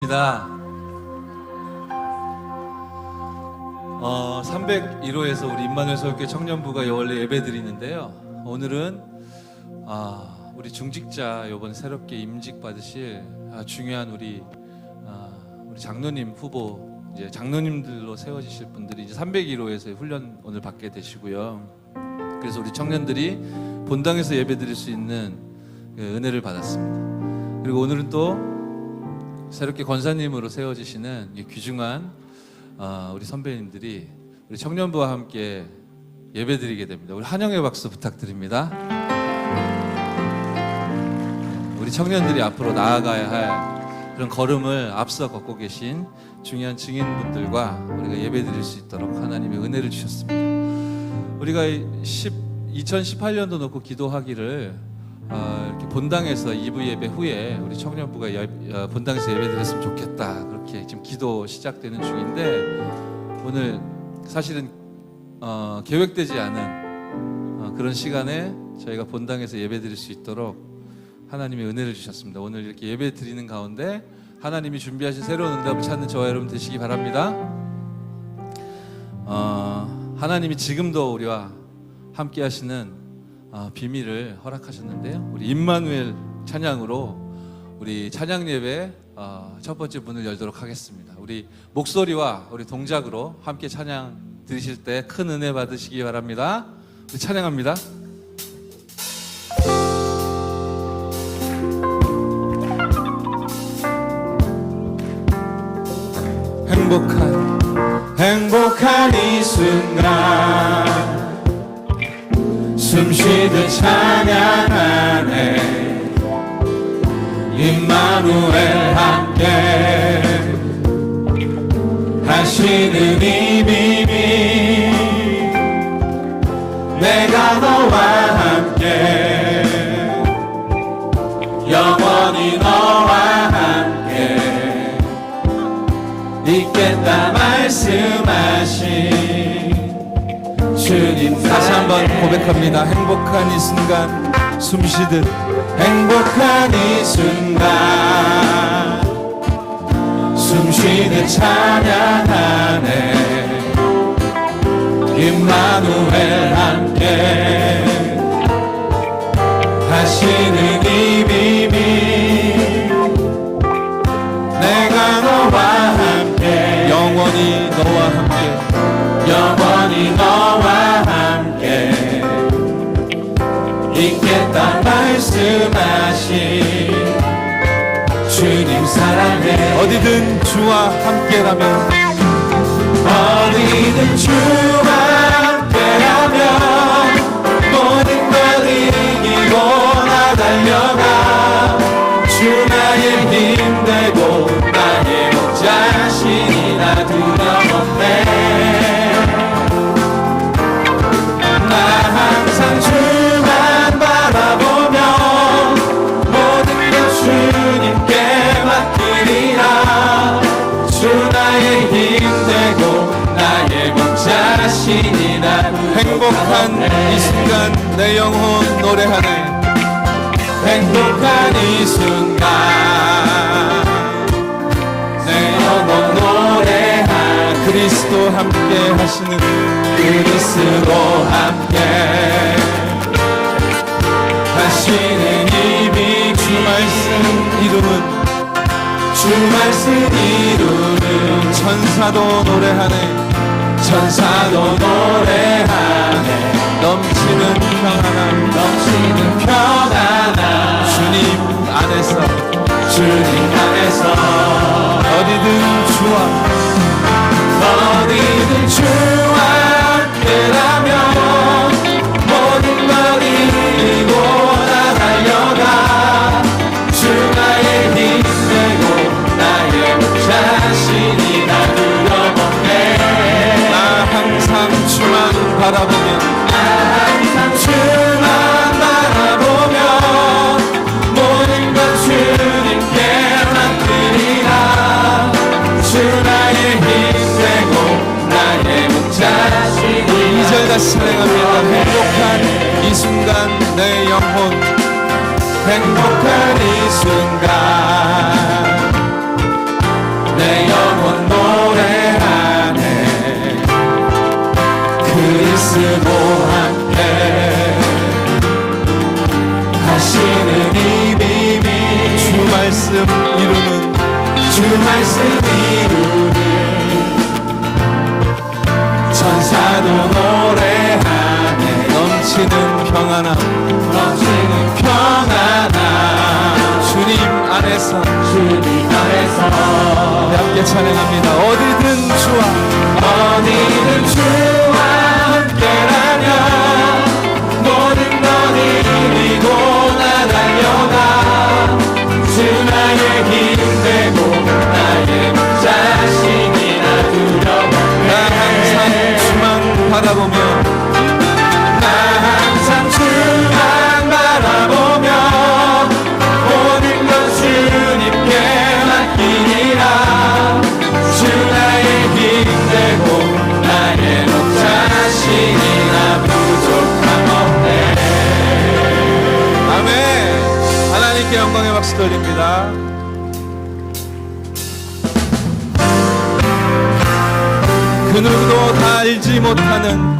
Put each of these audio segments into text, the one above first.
반갑습니다. 301호에서 우리 임마누엘 서울교회 청년부가 원래 예배 드리는데요. 오늘은 우리 중직자 이번 새롭게 임직 받으실 중요한 우리 장로님 후보, 이제 장로님들로 세워지실 분들이 이제 301호에서 훈련 오늘 받게 되시고요. 그래서 우리 청년들이 본당에서 예배 드릴 수 있는 은혜를 받았습니다. 그리고 오늘은 또 새롭게 권사님으로 세워지시는 귀중한 우리 선배님들이 우리 청년부와 함께 예배드리게 됩니다. 우리 환영의 박수 부탁드립니다. 우리 청년들이 앞으로 나아가야 할 그런 걸음을 앞서 걷고 계신 중요한 증인분들과 우리가 예배드릴 수 있도록 하나님의 은혜를 주셨습니다. 우리가 2018년도 놓고 기도하기를 이렇게 본당에서 2부 예배 후에 우리 청년부가 본당에서 예배드렸으면 좋겠다, 그렇게 지금 기도 시작되는 중인데, 오늘 사실은 계획되지 않은 그런 시간에 저희가 본당에서 예배드릴 수 있도록 하나님의 은혜를 주셨습니다. 오늘 이렇게 예배 드리는 가운데 하나님이 준비하신 새로운 응답을 찾는 저와 여러분 되시기 바랍니다. 하나님이 지금도 우리와 함께 하시는 비밀을 허락하셨는데요. 우리 임마누엘 찬양으로 우리 찬양 예배 첫 번째 문을 열도록 하겠습니다. 우리 목소리와 우리 동작으로 함께 찬양 드리실 때 큰 은혜 받으시기 바랍니다. 우리 찬양합니다. 행복한 이 순간 숨쉬듯 찬양하네. 임마누엘 함께 하시는 이 비밀, 내가 너와 함께 영원히 너와 함께 있겠다 말씀하신 주님. 다시 한번 고백합니다. 행복한 이 순간 숨쉬듯, 행복한 이 순간 숨쉬듯 찬양하네. 임마누엘 함께 하시는 이 비밀, 내가 너와 함께 영원히 너와 함께 영원히 너와 함께 있겠다 말씀하신 주님 사랑해. 어디든 주와 함께라면, 어디든 주와 함께라면 모든 걸 이기고 나 달려가. 주 나의 힘되고 나의 목자신이 나 두려워해. 나 항상 주만 바라보며 모든 것 주님께 맡기리라. 주 나의 힘되고 나의 목자신이 나 행복한 이 순간 내 영혼 노래하네. 행복한 이 순간 내 영혼 노래하네. 그리스도 함께 하시는, 그리스도 함께 하시는 이미 주 말씀 이루는, 주 말씀 이루는 천사도 노래하네. 천사도 노래하네. 넘치는 평안함, 넘치는 평안함 주님 안에서, 주님 안에서 어디든 주와 함께라면 모든 걸 이기고 나 달려가. 주 나의 힘되고 나의 목자신이 나 두려워해. 나 항상 주만 바라보며, 나 항상 주만 바라보며 모든 것 주님께 맡기리라. 주 나의 힘되고 나의 목자신이. 2절 다시 찬양합니다. 행복한 이 순간 내 영혼, 행복한 이 순간 말씀 이루는 천사도 노래하네. 넘치는 평안함 주님 안에서 우리 함께 찬양합니다. 어디든 주와 함께라면 모든 것 이기고 나달려가. 주 나의 힘 되고 나의 자신이나 두려워. 나 항상 주만 바라보며 모든 것 주님께 맡기리라. 주 나의 힘 되고 나의 자신이나 부족함 없네. 아멘. 하나님께 영광의 박수 돌립니다. 그 누구도 다 알지 못하는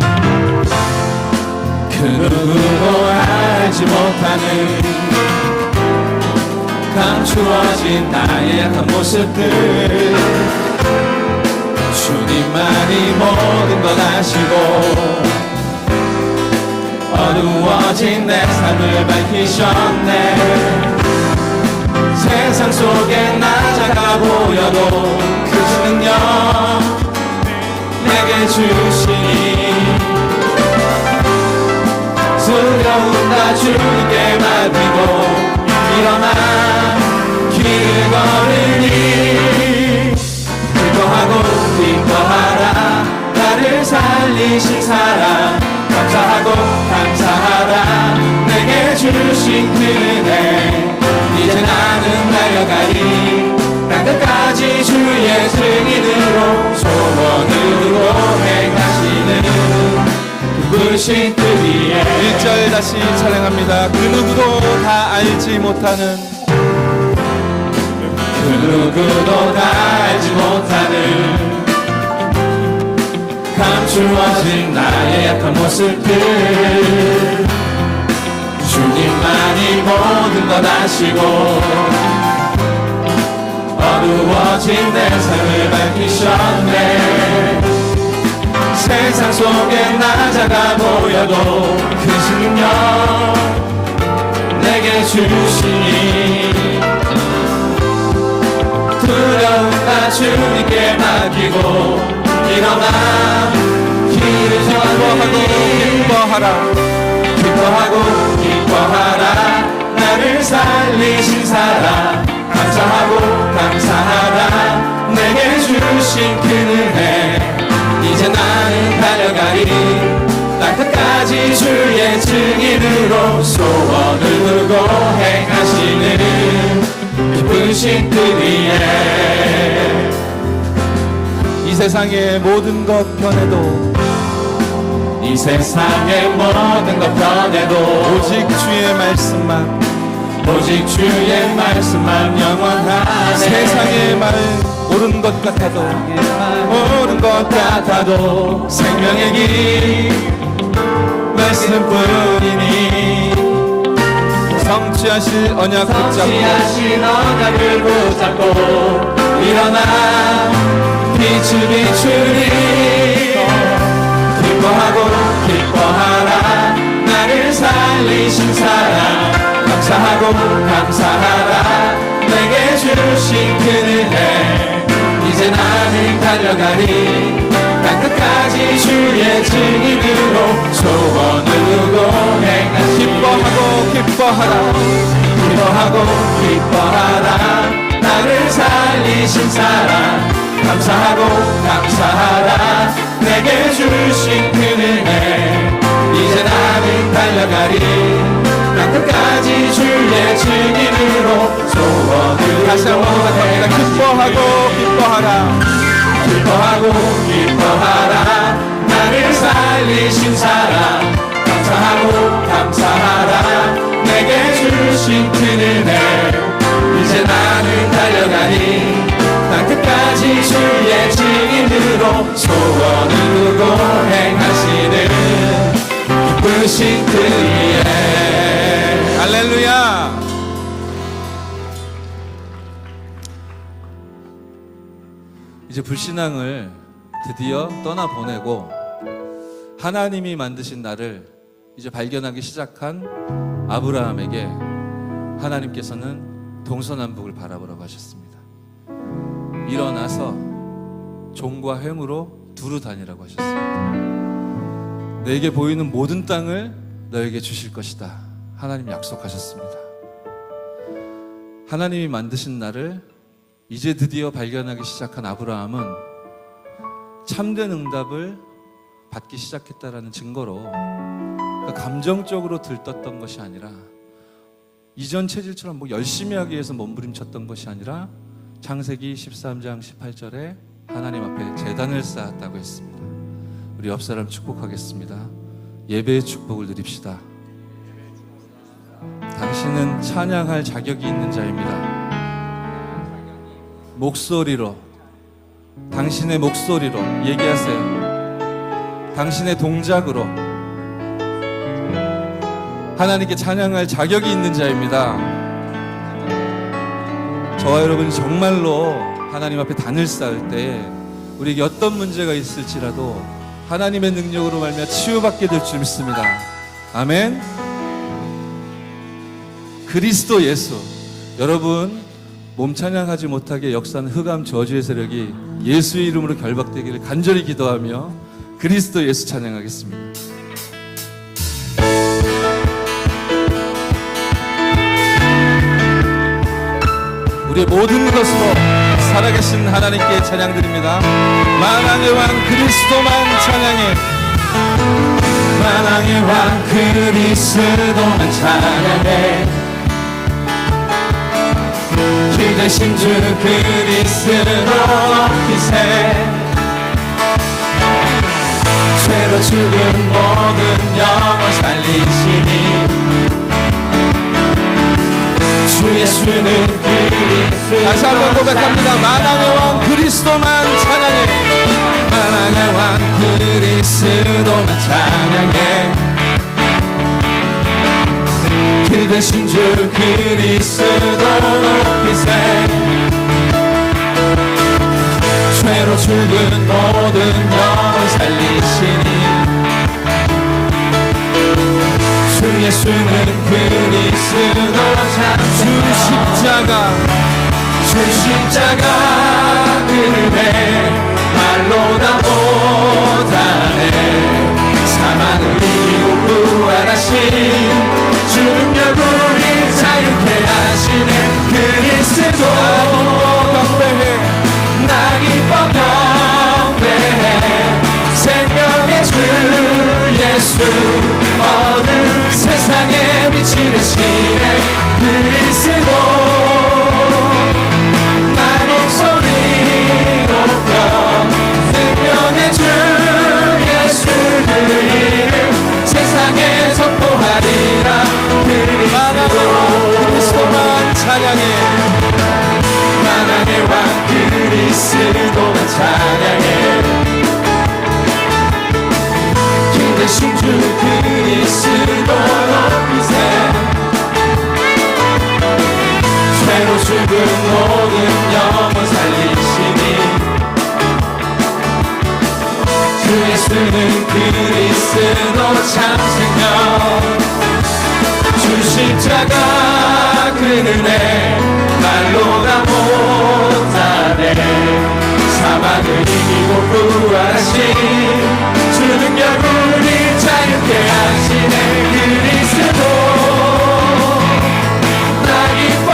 감추어진 나의 약한 모습들 주님만이 모든 걸 아시고 어두워진 내 삶을 밝히셨네. 세상 속에 나 작아 보여도 그 능력 내게 주시니 두려움 다 주님께 맡기고 일어나 길을 걸으니 기뻐하고 기뻐하라. 나를 살리신 사랑 감사하고 감사하라. 내게 주신 그 은혜 이제 나는 달려가리. 땅끝까지 주의 증인으로 소원을 이루고 행하시는 부신 뜻 위에. 1절 다시 찬양합니다. 그 누구도 다 알지 못하는 감추어진 나의 약한 모습들 주님만이 모든 것 아시고 어두워진 내 삶을 밝히셨네. 세상 속에 나 작아 보여도 그 능력 내게 주시니 두려움 다 주님께 맡기고 일어나 길을 기뻐하고 기뻐하라. 나를 살리신 사랑 감사하고 감사하라. 내게 주신 그 은혜 이제 나는 달려가리. 땅끝까지 주의 증인으로 소원을 두고 행하시는 기쁘신 뜻 위에. 이 세상의 모든 것 변해도 오직 주의 말씀만 영원하네. 세상의 말은 옳은 것 같아도 생명의 길 말씀뿐이니 성취하실 언약을 붙잡고 일어나 빛을 비추리. 기뻐하라. 나를 살리신 사랑 감사하라. 내게 주신 그 은혜 이제 나는 달려가리. 땅끝까지 주의 증인으로 소원을 두고 기뻐하라. 나를 살리신 사랑 감사하라. 내게 주신 그 은혜 이제 나는 달려가리. 땅끝까지 주의 증인으로 소원을 다시 한번 합니다. 기뻐하라. 나를 살리신 사랑 감사하라. 내게 주신 그 은혜 이제 나는 달려가리. 땅끝까지 주의 증인으로 소원을 두고 행하시는 기쁘신 뜻 위에. 할렐루야. 이제 불신앙을 드디어 떠나보내고 하나님이 만드신 나를 이제 발견하기 시작한 아브라함에게 하나님께서는 동서남북을 바라보라고 하셨습니다. 일어나서 종과 횡으로 두루 다니라고 하셨습니다. 내게 보이는 모든 땅을 너에게 주실 것이다. 하나님 약속하셨습니다. 하나님이 만드신 나를 이제 드디어 발견하기 시작한 아브라함은 참된 응답을 받기 시작했다라는 증거로, 그러니까 감정적으로 들떴던 것이 아니라 이전 체질처럼 뭐 열심히 하기 위해서 몸부림쳤던 것이 아니라 창세기 13장 18절에 하나님 앞에 제단을 쌓았다고 했습니다. 우리 옆 사람 축복하겠습니다. 예배의 축복을 누립시다. 당신은 찬양할 자격이 있는 자입니다. 목소리로, 당신의 목소리로 얘기하세요. 당신의 동작으로 하나님께 찬양할 자격이 있는 자입니다. 저와 여러분이 정말로 하나님 앞에 단을 쌓을 때 우리에게 어떤 문제가 있을지라도 하나님의 능력으로 말미암아 치유받게 될 줄 믿습니다. 아멘. 그리스도 예수, 여러분 몸 찬양하지 못하게 역사하는 흑암 저주의 세력이 예수의 이름으로 결박되기를 간절히 기도하며 그리스도 예수 찬양하겠습니다. 우리의 모든 것으로 살아계신 하나님께 찬양드립니다. 만왕의 왕 그리스도만 찬양해. 만왕의 왕 그리스도만 찬양해. 주 대신 주 그리스도 높이세. 죄로 죽은 모든 영혼 살리시니 주 예수는 그리스도. 다시 한번 고백합니다. 만왕의 왕 그리스도만 찬양해. 만왕의 왕 그리스도만 찬양해. 그 대신 주 그리스도 높이세. 죄로 죽은 모든 영혼 살리시니 주 예수는 그리스도 참. 주 십자가 그네 말로 다 못하네. 사망을 이기고 부활하신 주 능력 우리 자유케 하시네. 그리스도 경배해. 나 기뻐 경배해. 생명의 주 예수 어느 세상에 빛이 되시네. 그리스도 나 목소리 높여 생명의 주 예수 그 이름 세상에 선포하리라. 그리스도만 찬양해. 만왕의 왕 그리스도만 찬양해. 주 대신 주 그리스도 높이세. 죄로 죽은 모든 영혼 살리시니 주 예수는 그리스도 참 생명. 주 십자가 그 은혜 말로 다 못하네. 사망을 이기고 부활하신 주 능력 우리 자유케 하시네. 그리스도 나 기뻐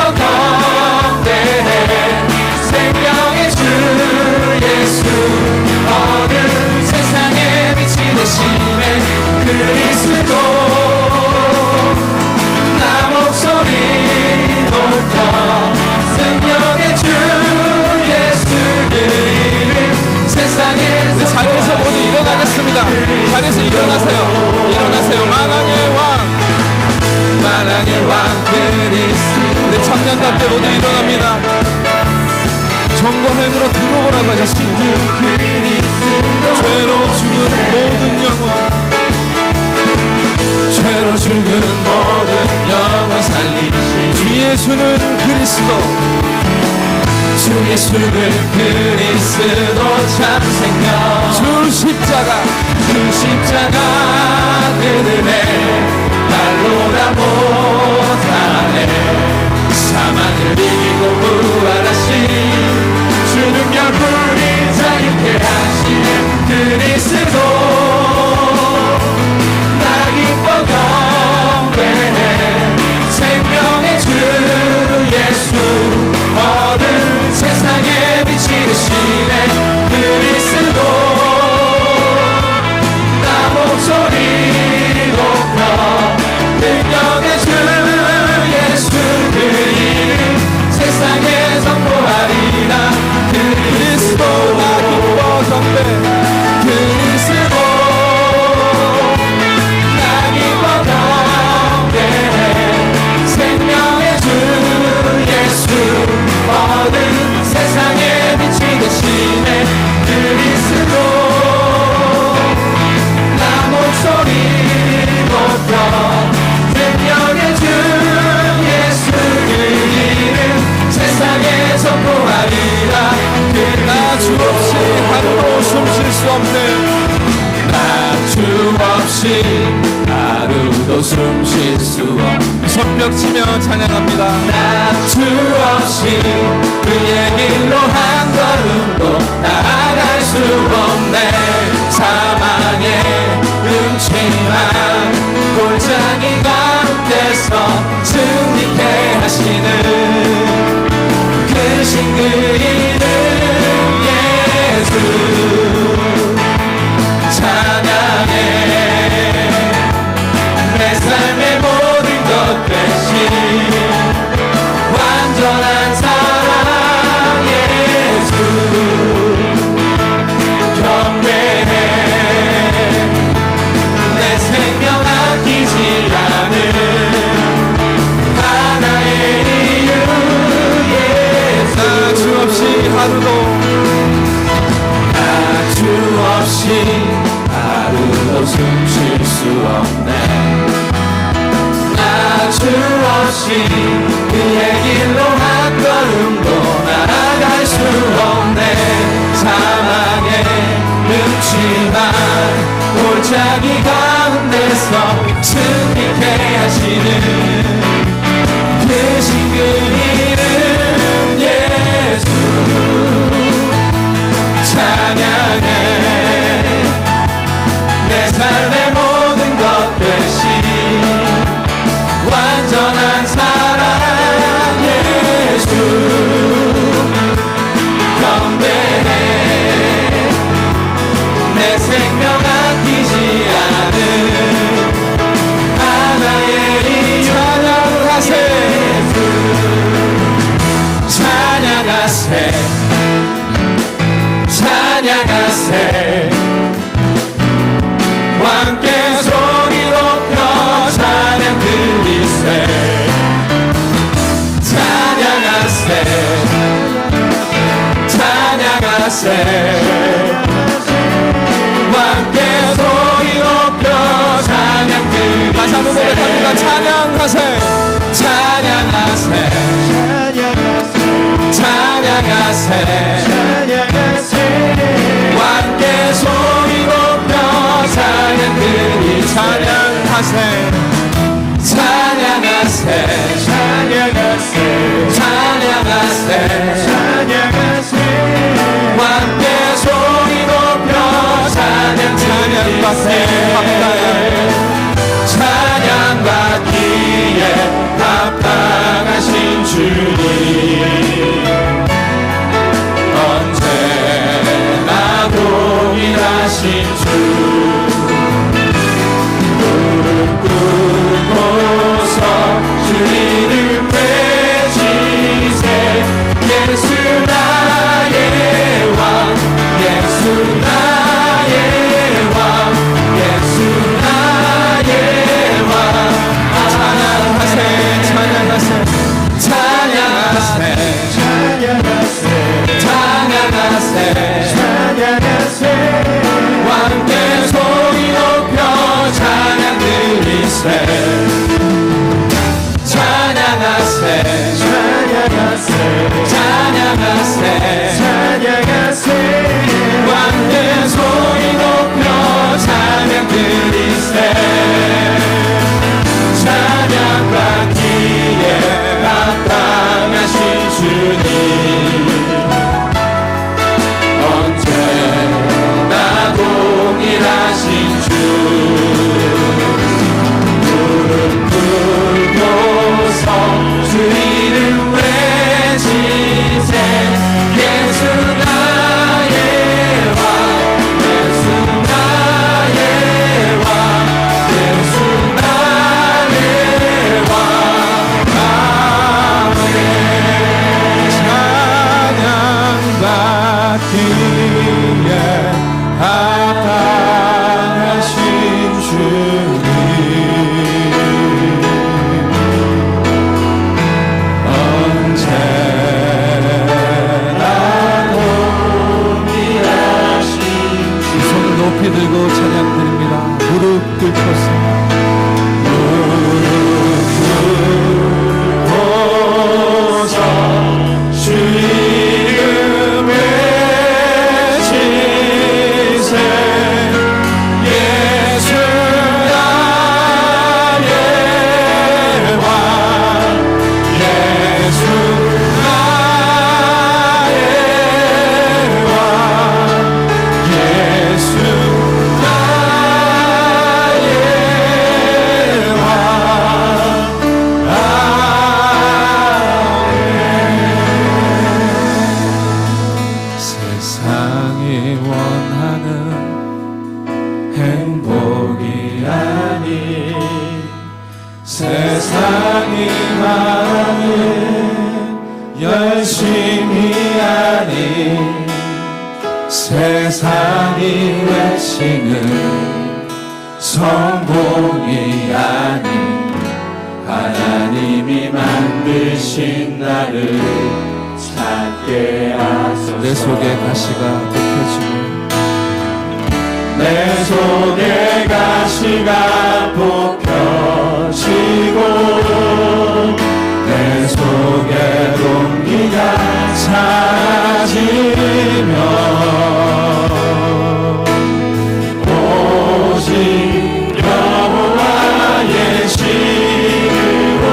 경배해. 생명의 주 예수 어느 세상에 빛이 되시네. 그리스도 나 목소리 높여 생명의 주 예수 그 이름 세상에. 자리에서 모두 일어나겠습니다. 자리에서 일어나세요. 일어나세요. 만왕의 왕, 만왕의 왕 그리스도. 우리 청년답게 모두 일어납니다. 정권행으로 들어오라고 하셨습니다. 죄로 죽은 모든 영혼, 죄로 죽은 모든 영혼 살리시. 주 예수는 그리스도. 주 예수는 그리스도 참 생명 주 십자가 주 십자가 그늘에 발로라 못하네 사망을 이기고 부활하신 주 능력 우리 자유케 하시는 그리스도 나 기뻐 경배해 생명의 주 예수 어두운 세상에 빛이 되시네 그리스도 나 목소리 높여 능력의 주 예수 그 이름 세상에 선포하리라 그리스도 나 기뻐 경배 그리스도 나 기뻐 경배해 생명의 주 예수 어두운 세상에 빛이 되시네 그리스도 나 목소리 높여 생명의 주 예수 그 이름 세상에 선포하리라 나 주 없이 하루도 숨 쉴 수 없네 나 주 없이 하루도 숨 쉴 수 없네 손뼉치며 찬양합니다 나 주 없이 그의 길로 한 걸음도 나아갈 수 없네 사망의 음침한 골짜기 가운데서 승리케 하시는 그 신 그 이름 예수 찬양해 내 삶의 모든 것 대신 완전한 사랑 예수 경배해 내 생명 아끼지 않은 하나의 이유 예수 나 주 없이 하루도 나 주 없이 하루도 숨 쉴 수 없네 나 주 없이 그의 길로 한 걸음도 나아갈 수 없네 사망의 음침한 골짜기 가운데서 승리케 하시는 그 신 그 이름 예수 찬양해 내 삶의 모든 것 대신 완전한 사랑 예수 경배해 내 생명 아끼지 않은 하나의 이유 찬양하세 찬양하세 찬양하세 함께 소리 높여 찬양 드리세 찬양하세 찬양하세 함께 소리 높여 찬양 드리세 다시 한번 고백합니다 찬양하세 찬양하세 찬양하세 함께 소리 높여 찬양 드리세 찬양하세 찬양하세 찬양하세 찬양하세 함께 소리 높여 찬양 찬양받기에 찬양받기에 합당하신 주님 언제나 동일하신 주 무릎 꿇고서 주 이름 외치세 예수 나의 왕 예수 나의 왕 예수 나의 왕 찬양하세 찬양하세 찬양하세 찬양하세 찬양하세 함께 기에 합당하신 주님 언제나 동일하신 손을 높이 들고 찬양드립니다. 무릎 꿇고서 주 이름 외치세 예수 나의 왕 예수 나의 왕 예수 나의 왕 세상이 원하는 행복이 아닌 세상이 말하는 열심이 아닌 세상이 외치는 성공이 아닌 하나님이 만드신 나를 찾게 하소서. 내 속에 가시가 뽑혀지고 내 속에 가시가 뽑혀지고 내 속에 동기가 사라지며 오직 여호와의 신으로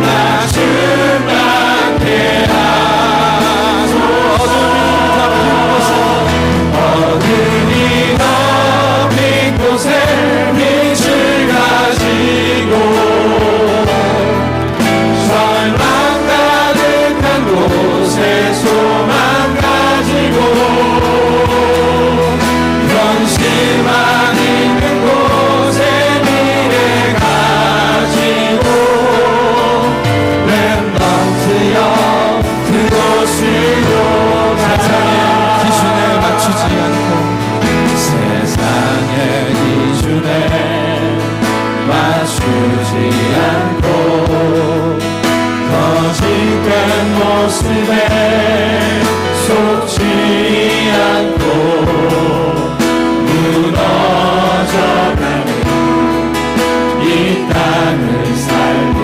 나 충만케 어둠이 덮인 곳에 빛을 가지고 절망 가득한 곳에 소망 가지고 현실만 있는 곳에 미래 가지고 렘넌트여 그곳으로 가자. 기준에 맞추지 않고 세상의 기준에 맞추지 않고 거짓된 모습에 속지 않고 무너져가는 이 땅을 살길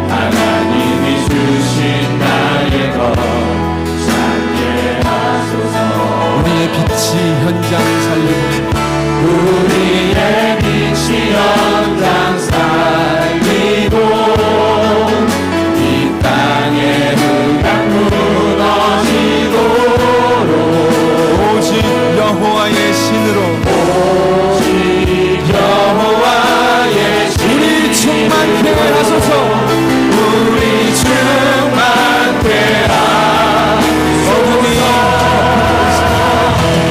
하나님이 주신 나의 것 찾게 하소서. 우리의 빛이 현장 살리고 우리의 빛이 현장 살리고 이 땅의 흑암 무너지도록 오직 여호와의 신으로 오직 여호와의 우리 충만케 하소서. 우리 충만케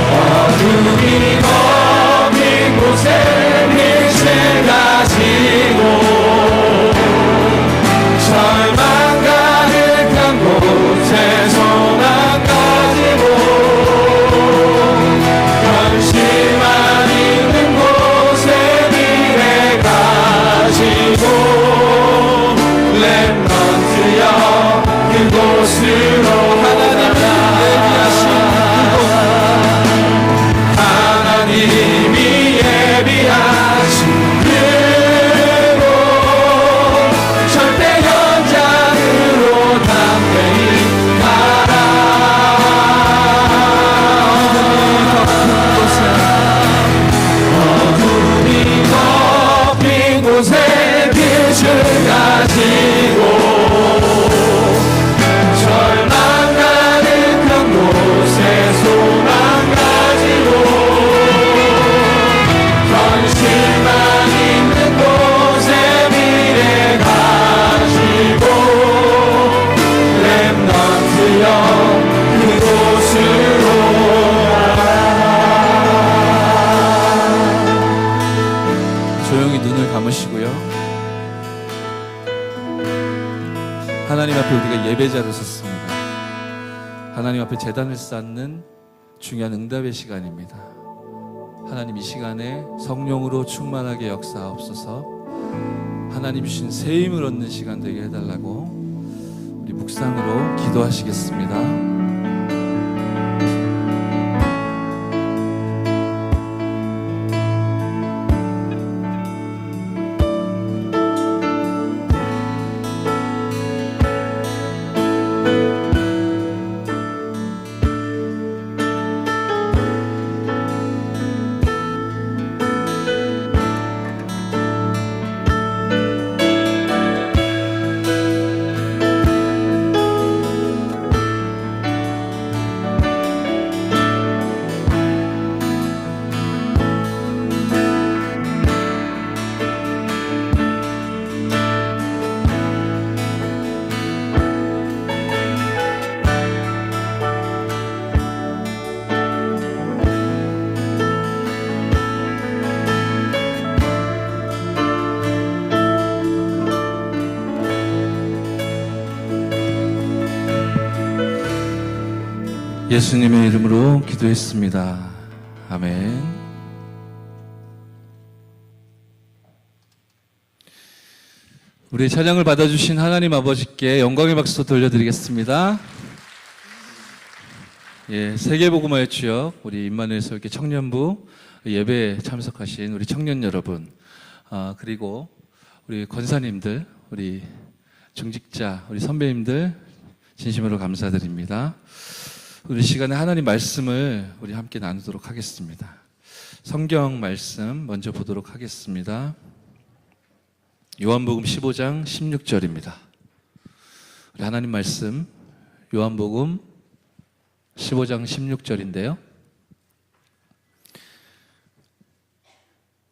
어둠이 덮인 곳에 빛을 가지고 절망 가득한 곳에 소망 가지고 현실만 있는 곳에 미래 가지고 렘넌트여 그곳으로 하나님이 예비하신 그곳 절대 현장으로 담대히 가라. 어둠이 덮인 곳에 빛을 가지고 절망 가득한 곳에 소망 가지고 현실만 있는 곳에 미래 가지고 렘넌트여 그곳으로 조용히 눈을 감으시고요. 하나님 앞에 우리가 예배자로 섰습니다. 하나님 앞에 제단을 쌓는 중요한 응답의 시간입니다. 하나님 이 시간에 성령으로 충만하게 역사하옵소서. 하나님 주신 새 힘을 얻는 시간 되게 해달라고 우리 묵상으로 기도하시겠습니다. 예수님의 이름으로 기도했습니다. 아멘. 우리 찬양을 받아주신 하나님 아버지께 영광의 박수 돌려드리겠습니다. 예, 세계복음화의 주역 우리 임마누엘 설교 청년부 예배에 참석하신 우리 청년 여러분, 그리고 우리 권사님들, 우리 중직자, 우리 선배님들 진심으로 감사드립니다. 우리 시간에 하나님 말씀을 우리 함께 나누도록 하겠습니다. 성경 말씀 먼저 보도록 하겠습니다. 요한복음 15장 16절입니다. 우리 하나님 말씀 요한복음 15장 16절인데요.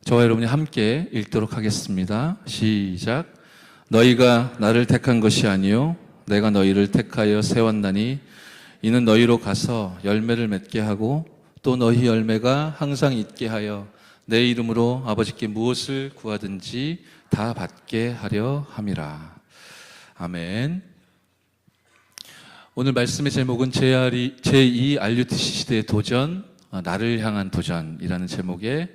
저와 여러분이 함께 읽도록 하겠습니다. 시작. 너희가 나를 택한 것이 아니요 내가 너희를 택하여 세웠나니 이는 너희로 가서 열매를 맺게 하고 또 너희 열매가 항상 있게 하여 내 이름으로 아버지께 무엇을 구하든지 다 받게 하려 함이라. 아멘. 오늘 말씀의 제목은 제2 RUTC 시대의 도전, 나를 향한 도전이라는 제목의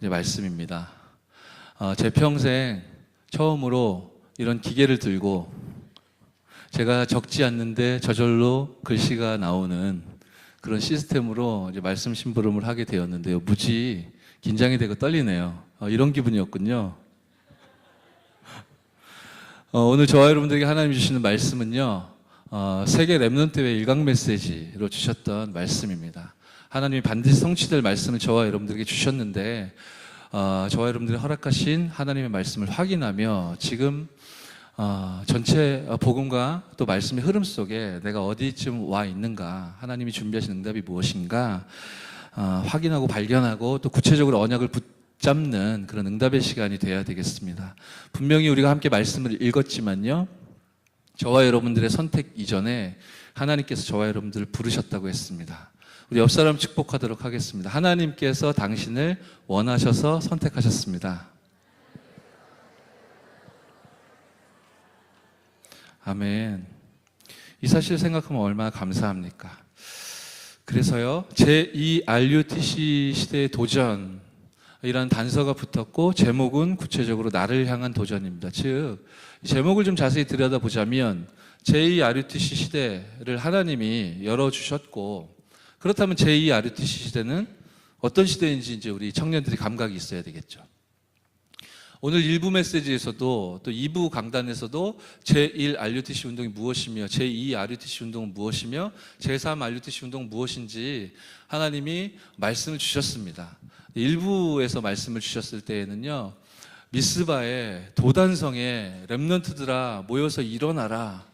말씀입니다. 제 평생 처음으로 이런 기계를 들고 제가 적지 않는데 저절로 글씨가 나오는 그런 시스템으로 이제 말씀 심부름을 하게 되었는데요. 무지 긴장이 되고 떨리네요. 이런 기분이었군요. 오늘 저와 여러분들에게 하나님 주시는 말씀은요, 세계 렘넌트회 일강 메시지로 주셨던 말씀입니다. 하나님이 반드시 성취될 말씀을 저와 여러분들에게 주셨는데, 저와 여러분들이 허락하신 하나님의 말씀을 확인하며 지금 전체 복음과 또 말씀의 흐름 속에 내가 어디쯤 와 있는가, 하나님이 준비하신 응답이 무엇인가 확인하고 발견하고 또 구체적으로 언약을 붙잡는 그런 응답의 시간이 돼야 되겠습니다. 분명히 우리가 함께 말씀을 읽었지만요, 저와 여러분들의 선택 이전에 하나님께서 저와 여러분들을 부르셨다고 했습니다. 우리 옆 사람 축복하도록 하겠습니다. 하나님께서 당신을 원하셔서 선택하셨습니다. 아멘. 이 사실 생각하면 얼마나 감사합니까? 그래서요, 제2 RUTC 시대의 도전, 이라는 단서가 붙었고 제목은 구체적으로 나를 향한 도전입니다. 즉, 제목을 좀 자세히 들여다보자면 제2 RUTC 시대를 하나님이 열어주셨고, 그렇다면 제2 RUTC 시대는 어떤 시대인지 이제 우리 청년들이 감각이 있어야 되겠죠. 오늘 1부 메시지에서도 또 2부 강단에서도 제1 RUTC 운동이 무엇이며 제2 RUTC 운동은 무엇이며 제3 RUTC 운동은 무엇인지 하나님이 말씀을 주셨습니다. 1부에서 말씀을 주셨을 때에는요, 미스바의 도단성에 렘넌트들아 모여서 일어나라,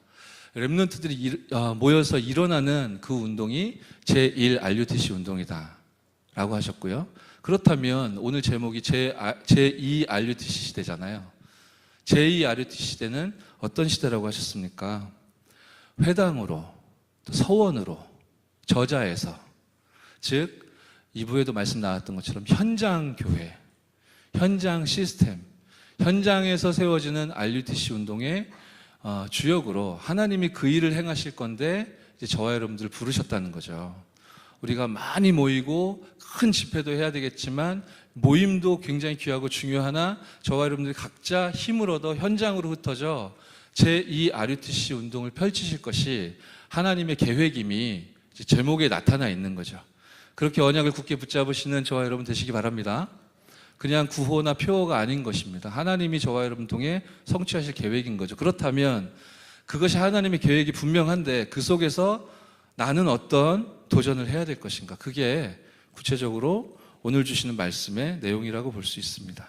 렘넌트들이 모여서 일어나는 그 운동이 제1 RUTC 운동이다 라고 하셨고요. 그렇다면 오늘 제목이 제2 RUTC 시대잖아요. 제2 RUTC 시대는 어떤 시대라고 하셨습니까? 회당으로, 또 서원으로, 저자에서, 즉 2부에도 말씀 나왔던 것처럼 현장 교회, 현장 시스템, 현장에서 세워지는 RUTC 운동의 주역으로 하나님이 그 일을 행하실 건데 이제 저와 여러분들을 부르셨다는 거죠. 우리가 많이 모이고 큰 집회도 해야 되겠지만 모임도 굉장히 귀하고 중요하나 저와 여러분들이 각자 힘을 얻어 현장으로 흩어져 제2 RUTC 운동을 펼치실 것이 하나님의 계획임이 제목에 나타나 있는 거죠. 그렇게 언약을 굳게 붙잡으시는 저와 여러분 되시기 바랍니다. 그냥 구호나 표어가 아닌 것입니다. 하나님이 저와 여러분 통해 성취하실 계획인 거죠. 그렇다면 그것이 하나님의 계획이 분명한데 그 속에서 나는 어떤 도전을 해야 될 것인가? 그게 구체적으로 오늘 주시는 말씀의 내용이라고 볼 수 있습니다.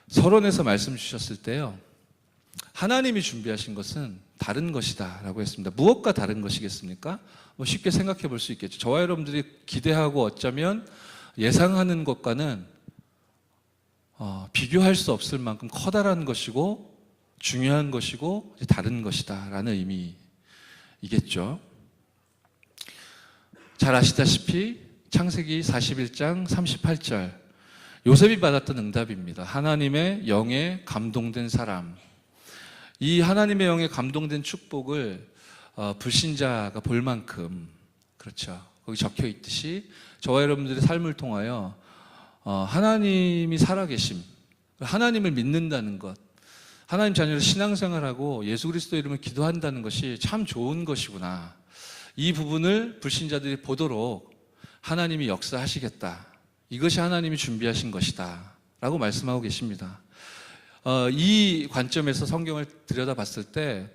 서론에서 말씀 주셨을 때요, 하나님이 준비하신 것은 다른 것이다 라고 했습니다. 무엇과 다른 것이겠습니까? 쉽게 생각해 볼 수 있겠죠. 저와 여러분들이 기대하고 어쩌면 예상하는 것과는 비교할 수 없을 만큼 커다란 것이고 중요한 것이고 다른 것이다 라는 의미이겠죠. 잘 아시다시피 창세기 41장 38절 요셉이 받았던 응답입니다. 하나님의 영에 감동된 사람. 이 하나님의 영에 감동된 축복을 불신자가 볼 만큼, 그렇죠, 거기 적혀 있듯이 저와 여러분들의 삶을 통하여 하나님이 살아계심, 하나님을 믿는다는 것, 하나님 자녀로 신앙생활하고 예수 그리스도 이름을 기도한다는 것이 참 좋은 것이구나, 이 부분을 불신자들이 보도록 하나님이 역사하시겠다, 이것이 하나님이 준비하신 것이다 라고 말씀하고 계십니다. 이 관점에서 성경을 들여다봤을 때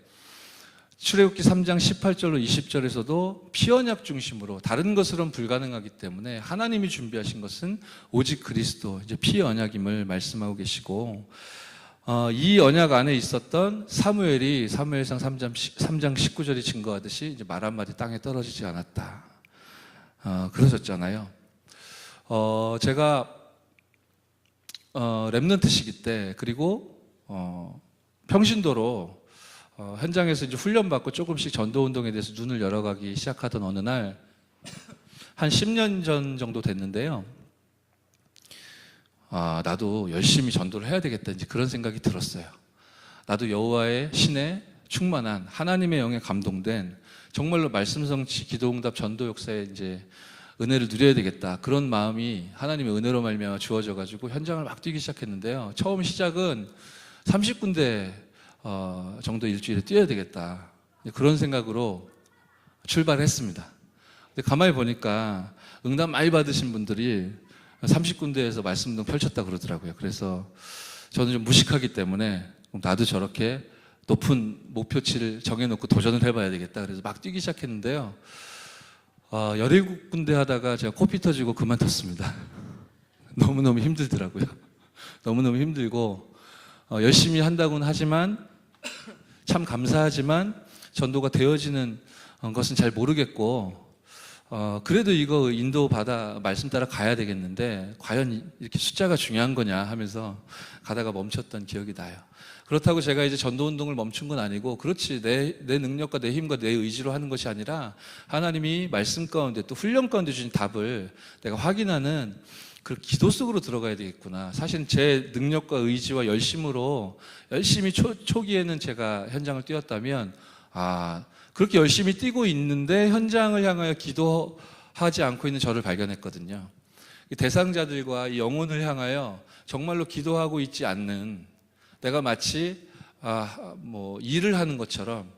출애굽기 3장 18절로 20절에서도 피언약 중심으로 다른 것으로는 불가능하기 때문에 하나님이 준비하신 것은 오직 그리스도, 이제 피언약임을 말씀하고 계시고, 이 언약 안에 있었던 사무엘이 사무엘상 3장 19절이 증거하듯이 이제 말 한마디 땅에 떨어지지 않았다, 그러셨잖아요. 제가 렘넌트 시기 때, 그리고 평신도로 현장에서 이제 훈련받고 조금씩 전도 운동에 대해서 눈을 열어가기 시작하던 어느 날, 한 10년 전 정도 됐는데요. 나도 열심히 전도를 해야 되겠다, 이제 그런 생각이 들었어요. 나도 여호와의 신에 충만한 하나님의 영에 감동된 정말로 말씀 성취, 기도응답, 전도 역사에 이제 은혜를 누려야 되겠다, 그런 마음이 하나님의 은혜로 말미암아 주어져 가지고 현장을 막 뛰기 시작했는데요. 처음 시작은 30군데 정도 일주일에 뛰어야 되겠다, 그런 생각으로 출발했습니다. 근데 가만히 보니까 응답 많이 받으신 분들이 30군데에서 말씀도 펼쳤다 그러더라고요. 그래서 저는 좀 무식하기 때문에 나도 저렇게 높은 목표치를 정해놓고 도전을 해봐야 되겠다, 그래서 막 뛰기 시작했는데요. 17군데 하다가 제가 코피 터지고 그만뒀습니다. 너무너무 힘들더라고요. 너무너무 힘들고, 열심히 한다고는 하지만, 참 감사하지만 전도가 되어지는 것은 잘 모르겠고, 그래도 이거 인도 받아 말씀 따라 가야 되겠는데 과연 이렇게 숫자가 중요한 거냐 하면서 가다가 멈췄던 기억이 나요. 그렇다고 제가 이제 전도 운동을 멈춘 건 아니고, 그렇지, 내 능력과 내 힘과 내 의지로 하는 것이 아니라 하나님이 말씀 가운데 또 훈련 가운데 주신 답을 내가 확인하는 그 기도 속으로 들어가야 되겠구나. 사실 제 능력과 의지와 열심으로 열심히 초기에는 제가 현장을 뛰었다면, 그렇게 열심히 뛰고 있는데 현장을 향하여 기도하지 않고 있는 저를 발견했거든요. 대상자들과 이 영혼을 향하여 정말로 기도하고 있지 않는, 내가 마치 일을 하는 것처럼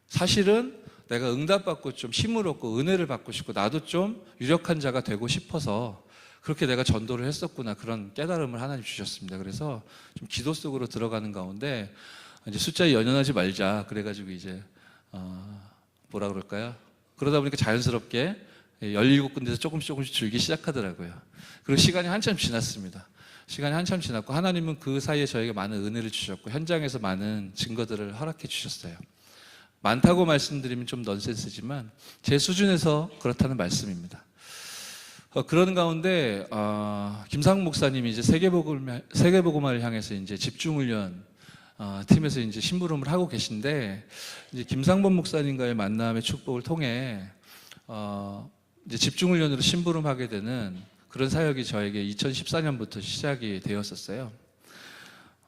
사실은 내가 응답받고 좀 힘을 얻고 은혜를 받고 싶고 나도 좀 유력한 자가 되고 싶어서 그렇게 내가 전도를 했었구나, 그런 깨달음을 하나님 주셨습니다. 그래서 좀 기도 속으로 들어가는 가운데 이제 숫자에 연연하지 말자, 그래가지고 이제 뭐라 그럴까요? 그러다 보니까 자연스럽게 17군데에서 조금씩 줄기 시작하더라고요. 그리고 시간이 한참 지났습니다. 시간이 한참 지났고 하나님은 그 사이에 저에게 많은 은혜를 주셨고 현장에서 많은 증거들을 허락해 주셨어요. 많다고 말씀드리면 좀 넌센스지만 제 수준에서 그렇다는 말씀입니다. 그런 가운데 김상욱 목사님이 이제 세계복음화를 향해서 이제 집중훈련 팀에서 이제 심부름을 하고 계신데, 이제 김상범 목사님과의 만남의 축복을 통해 이제 집중훈련으로 심부름하게 되는 그런 사역이 저에게 2014년부터 시작이 되었었어요.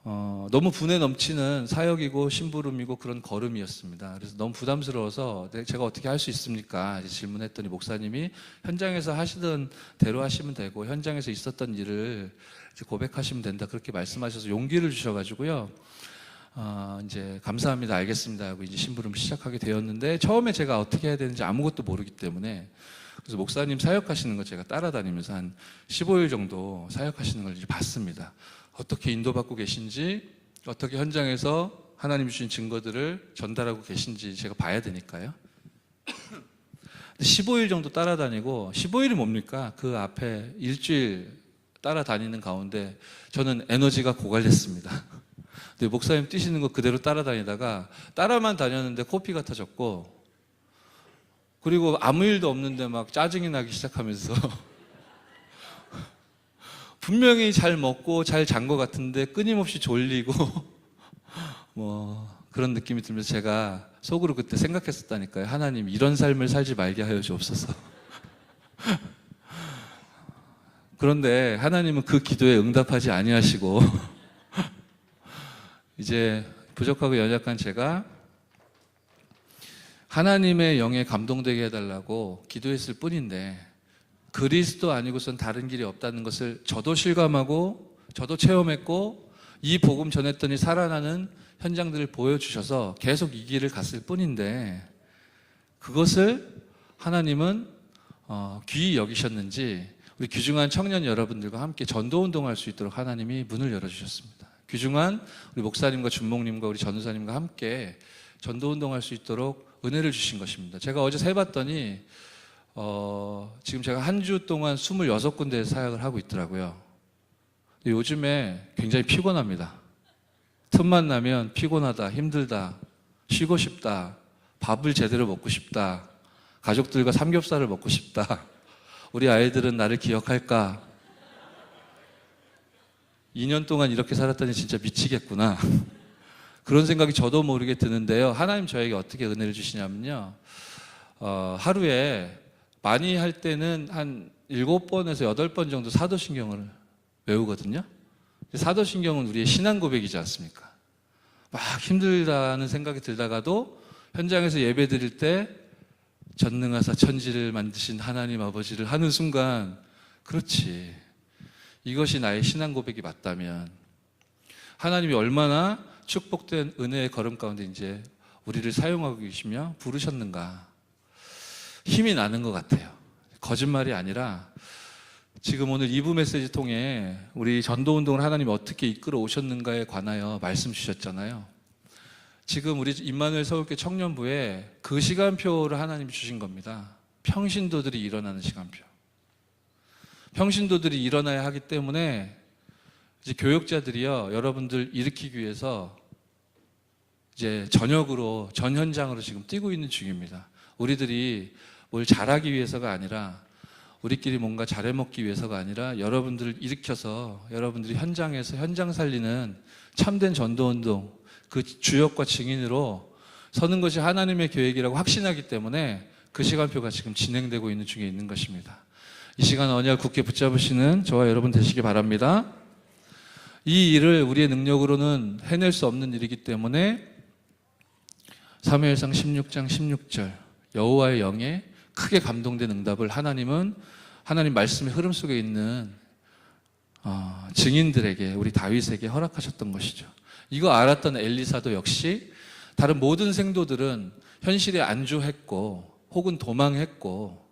너무 분에 넘치는 사역이고 심부름이고 그런 걸음이었습니다. 그래서 너무 부담스러워서 제가 어떻게 할 수 있습니까? 질문했더니 목사님이 현장에서 하시던 대로 하시면 되고 현장에서 있었던 일을 이제 고백하시면 된다 그렇게 말씀하셔서 용기를 주셔가지고요. 이제 감사합니다, 알겠습니다 하고 이제 심부름 시작하게 되었는데 처음에 제가 어떻게 해야 되는지 아무것도 모르기 때문에 그래서 목사님 사역하시는 거 제가 따라다니면서 한 15일 정도 사역하시는 걸 이제 봤습니다. 어떻게 인도받고 계신지, 어떻게 현장에서 하나님 주신 증거들을 전달하고 계신지 제가 봐야 되니까요. 15일 정도 따라다니고, 15일이 뭡니까? 그 앞에 일주일 따라다니는 가운데 저는 에너지가 고갈됐습니다. 근데 목사님 뛰시는 거 그대로 따라다니다가 따라만 다녔는데 코피가 터졌고, 그리고 아무 일도 없는데 막 짜증이 나기 시작하면서 분명히 잘 먹고 잘 잔 것 같은데 끊임없이 졸리고 뭐 그런 느낌이 들면서 제가 속으로 그때 생각했었다니까요. 하나님, 이런 삶을 살지 말게 하여 주옵소서. 그런데 하나님은 그 기도에 응답하지 아니하시고 이제 부족하고 연약한 제가 하나님의 영에 감동되게 해달라고 기도했을 뿐인데 그리스도 아니고선 다른 길이 없다는 것을 저도 실감하고 저도 체험했고 이 복음 전했더니 살아나는 현장들을 보여주셔서 계속 이 길을 갔을 뿐인데 그것을 하나님은 귀히 여기셨는지 우리 귀중한 청년 여러분들과 함께 전도운동할 수 있도록 하나님이 문을 열어주셨습니다. 귀중한 우리 목사님과 준목님과 우리 전도사님과 함께 전도운동할 수 있도록 은혜를 주신 것입니다. 제가 어제 세봤더니 지금 제가 한 주 동안 26군데에 사역을 하고 있더라고요. 요즘에 굉장히 피곤합니다. 틈만 나면 피곤하다, 힘들다, 쉬고 싶다, 밥을 제대로 먹고 싶다, 가족들과 삼겹살을 먹고 싶다, 우리 아이들은 나를 기억할까? 2년 동안 이렇게 살았더니 진짜 미치겠구나. 그런 생각이 저도 모르게 드는데요. 하나님 저에게 어떻게 은혜를 주시냐면요. 하루에 많이 할 때는 한 7번에서 8번 정도 사도신경을 외우거든요. 사도신경은 우리의 신앙 고백이지 않습니까? 막 힘들다는 생각이 들다가도 현장에서 예배 드릴 때 전능하사 천지를 만드신 하나님 아버지를 하는 순간, 그렇지, 이것이 나의 신앙 고백이 맞다면 하나님이 얼마나 축복된 은혜의 걸음 가운데 이제 우리를 사용하고 계시며 부르셨는가 힘이 나는 것 같아요. 거짓말이 아니라 지금 오늘 2부 메시지 통해 우리 전도운동을 하나님이 어떻게 이끌어 오셨는가에 관하여 말씀 주셨잖아요. 지금 우리 임마누엘 서울교회 청년부에 그 시간표를 하나님이 주신 겁니다. 평신도들이 일어나는 시간표. 평신도들이 일어나야 하기 때문에 이제 교역자들이요, 여러분들 일으키기 위해서 이제 전역으로, 전 현장으로 지금 뛰고 있는 중입니다. 우리들이 뭘 잘하기 위해서가 아니라, 우리끼리 뭔가 잘해먹기 위해서가 아니라 여러분들을 일으켜서 여러분들이 현장에서 현장 살리는 참된 전도운동, 그 주역과 증인으로 서는 것이 하나님의 계획이라고 확신하기 때문에 그 시간표가 지금 진행되고 있는 중에 있는 것입니다. 이 시간 언약 굳게 붙잡으시는 저와 여러분 되시기 바랍니다. 이 일을 우리의 능력으로는 해낼 수 없는 일이기 때문에 사무엘상 16장 16절 여호와의 영에 크게 감동된 응답을 하나님은 하나님 말씀의 흐름 속에 있는 증인들에게, 우리 다윗에게 허락하셨던 것이죠. 이거 알았던 엘리사도 역시 다른 모든 생도들은 현실에 안주했고 혹은 도망했고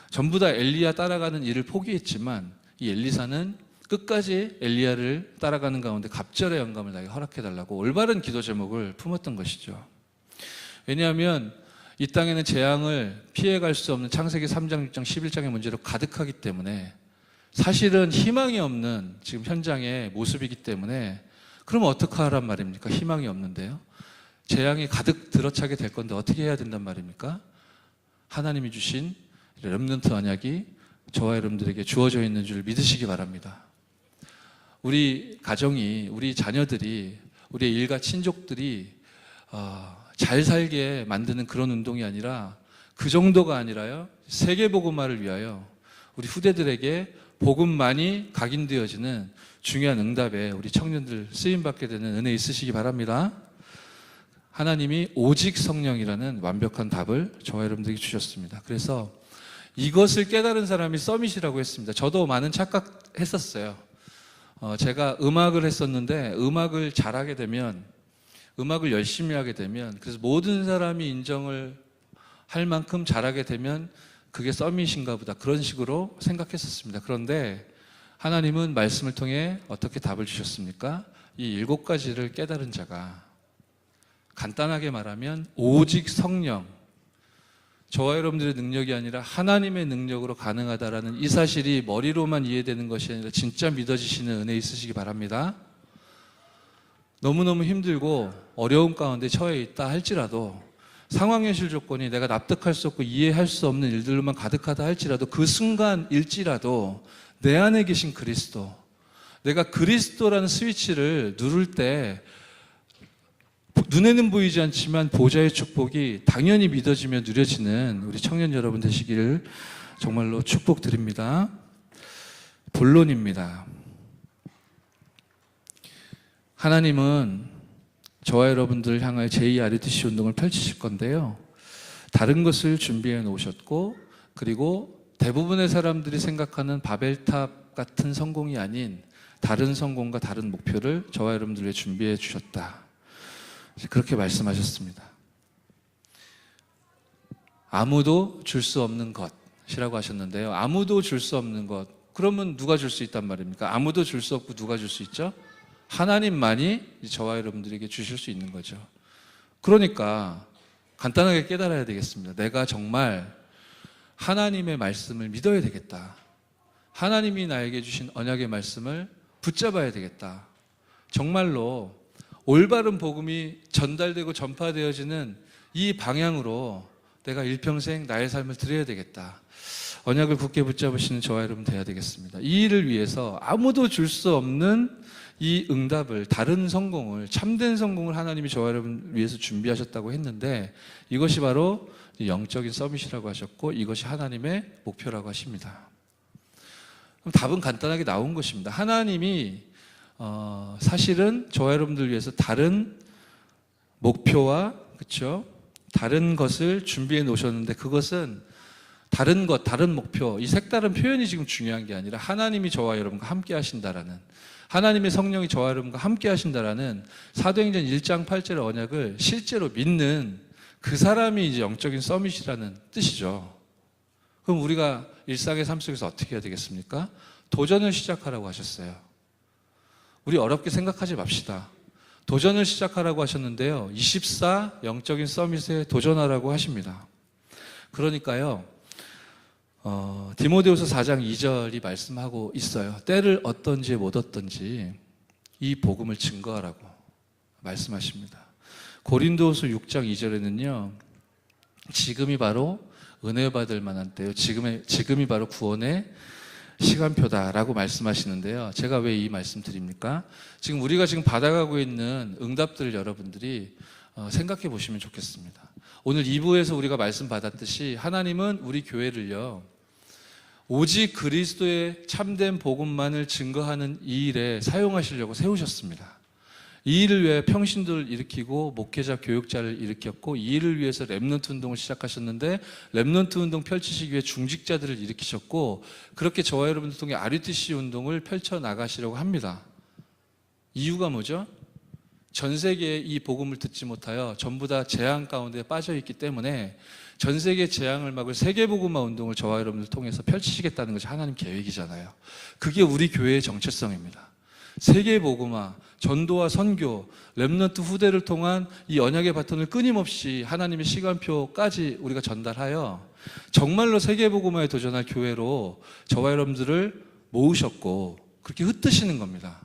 전부 다 엘리야 따라가는 일을 포기했지만 이 엘리사는 끝까지 엘리야를 따라가는 가운데 갑절의 영감을 나에게 허락해달라고 올바른 기도 제목을 품었던 것이죠. 왜냐하면 이 땅에는 재앙을 피해갈 수 없는 창세기 3장, 6장, 11장의 문제로 가득하기 때문에 사실은 희망이 없는 지금 현장의 모습이기 때문에 그럼 어떡하란 말입니까? 희망이 없는데요. 재앙이 가득 들어차게 될 건데 어떻게 해야 된단 말입니까? 하나님이 주신 렘넌트 언약이 저와 여러분들에게 주어져 있는 줄 믿으시기 바랍니다. 우리 가정이, 우리 자녀들이, 우리의 일가 친족들이 잘 살게 만드는 그런 운동이 아니라, 그 정도가 아니라요, 세계복음화를 위하여 우리 후대들에게 복음만이 각인되어지는 중요한 응답에 우리 청년들 쓰임받게 되는 은혜 있으시기 바랍니다. 하나님이 오직 성령이라는 완벽한 답을 저와 여러분들에게 주셨습니다. 그래서 이것을 깨달은 사람이 서밋이라고 했습니다. 저도 많은 착각했었어요. 제가 음악을 했었는데 음악을 잘하게 되면, 음악을 열심히 하게 되면, 그래서 모든 사람이 인정을 할 만큼 잘하게 되면 그게 서밋인가 보다, 그런 식으로 생각했었습니다. 그런데 하나님은 말씀을 통해 어떻게 답을 주셨습니까? 이 7가지를 깨달은 자가, 간단하게 말하면 오직 성령, 저와 여러분들의 능력이 아니라 하나님의 능력으로 가능하다라는 이 사실이 머리로만 이해되는 것이 아니라 진짜 믿어지시는 은혜 있으시기 바랍니다. 너무너무 힘들고 어려운 가운데 처해 있다 할지라도, 상황현실 조건이 내가 납득할 수 없고 이해할 수 없는 일들로만 가득하다 할지라도, 그 순간일지라도 내 안에 계신 그리스도, 내가 그리스도라는 스위치를 누를 때 눈에는 보이지 않지만 보좌의 축복이 당연히 믿어지며 누려지는 우리 청년 여러분 되시기를 정말로 축복드립니다. 본론입니다. 하나님은 저와 여러분들을 향하여 제2RUTC 운동을 펼치실 건데요, 다른 것을 준비해 놓으셨고, 그리고 대부분의 사람들이 생각하는 바벨탑 같은 성공이 아닌 다른 성공과 다른 목표를 저와 여러분들 위해 준비해 주셨다, 그렇게 말씀하셨습니다. 아무도 줄 수 없는 것이라고 하셨는데요, 아무도 줄 수 없는 것, 그러면 누가 줄 수 있단 말입니까? 아무도 줄 수 없고 누가 줄 수 있죠? 하나님만이 저와 여러분들에게 주실 수 있는 거죠. 그러니까 간단하게 깨달아야 되겠습니다. 내가 정말 하나님의 말씀을 믿어야 되겠다. 하나님이 나에게 주신 언약의 말씀을 붙잡아야 되겠다. 정말로 올바른 복음이 전달되고 전파되어지는 이 방향으로 내가 일평생 나의 삶을 드려야 되겠다. 언약을 굳게 붙잡으시는 저와 여러분 돼야 되겠습니다. 이 일을 위해서 아무도 줄 수 없는 이 응답을, 다른 성공을, 참된 성공을 하나님이 저와 여러분 위해서 준비하셨다고 했는데, 이것이 바로 영적인 서밋이라고 하셨고, 이것이 하나님의 목표라고 하십니다. 그럼 답은 간단하게 나온 것입니다. 하나님이 사실은 저와 여러분들 위해서 다른 목표와, 그렇죠? 다른 것을 준비해 놓으셨는데, 그것은 다른 것, 다른 목표, 이 색다른 표현이 지금 중요한 게 아니라 하나님이 저와 여러분과 함께 하신다라는, 하나님의 성령이 저와 여러분과 함께 하신다라는 사도행전 1장 8절의 언약을 실제로 믿는 그 사람이 이제 영적인 서밋이라는 뜻이죠. 그럼 우리가 일상의 삶 속에서 어떻게 해야 되겠습니까? 도전을 시작하라고 하셨어요. 우리 어렵게 생각하지 맙시다. 도전을 시작하라고 하셨는데요, 24 영적인 서밋에 도전하라고 하십니다. 그러니까요, 디모데후서 4장 2절이 말씀하고 있어요. 때를 얻든지 못 얻든지 이 복음을 증거하라고 말씀하십니다. 고린도후서 6장 2절에는요, 지금이 바로 은혜 받을 만한 때요, 지금이 바로 구원의 시간표다라고 말씀하시는데요, 제가 왜 이 말씀 드립니까? 지금 우리가 지금 받아가고 있는 응답들을 여러분들이 생각해 보시면 좋겠습니다. 오늘 2부에서 우리가 말씀 받았듯이 하나님은 우리 교회를요, 오직 그리스도의 참된 복음만을 증거하는 이 일에 사용하시려고 세우셨습니다. 이 일을 위해 평신도를 일으키고 목회자, 교육자를 일으켰고, 이 일을 위해서 렘넌트 운동을 시작하셨는데, 렘넌트 운동 펼치시기 위해 중직자들을 일으키셨고, 그렇게 저와 여러분들 통해 RUTC 운동을 펼쳐나가시려고 합니다. 이유가 뭐죠? 전 세계에 이 복음을 듣지 못하여 전부 다 재앙 가운데 빠져있기 때문에 전 세계 재앙을 막을 세계복음화 운동을 저와 여러분들 통해서 펼치시겠다는 것이 하나님 계획이잖아요. 그게 우리 교회의 정체성입니다. 세계복음화, 전도와 선교, 렘넌트 후대를 통한 이 언약의 바톤을 끊임없이 하나님의 시간표까지 우리가 전달하여 정말로 세계복음화에 도전할 교회로 저와 여러분들을 모으셨고, 그렇게 흩으시는 겁니다.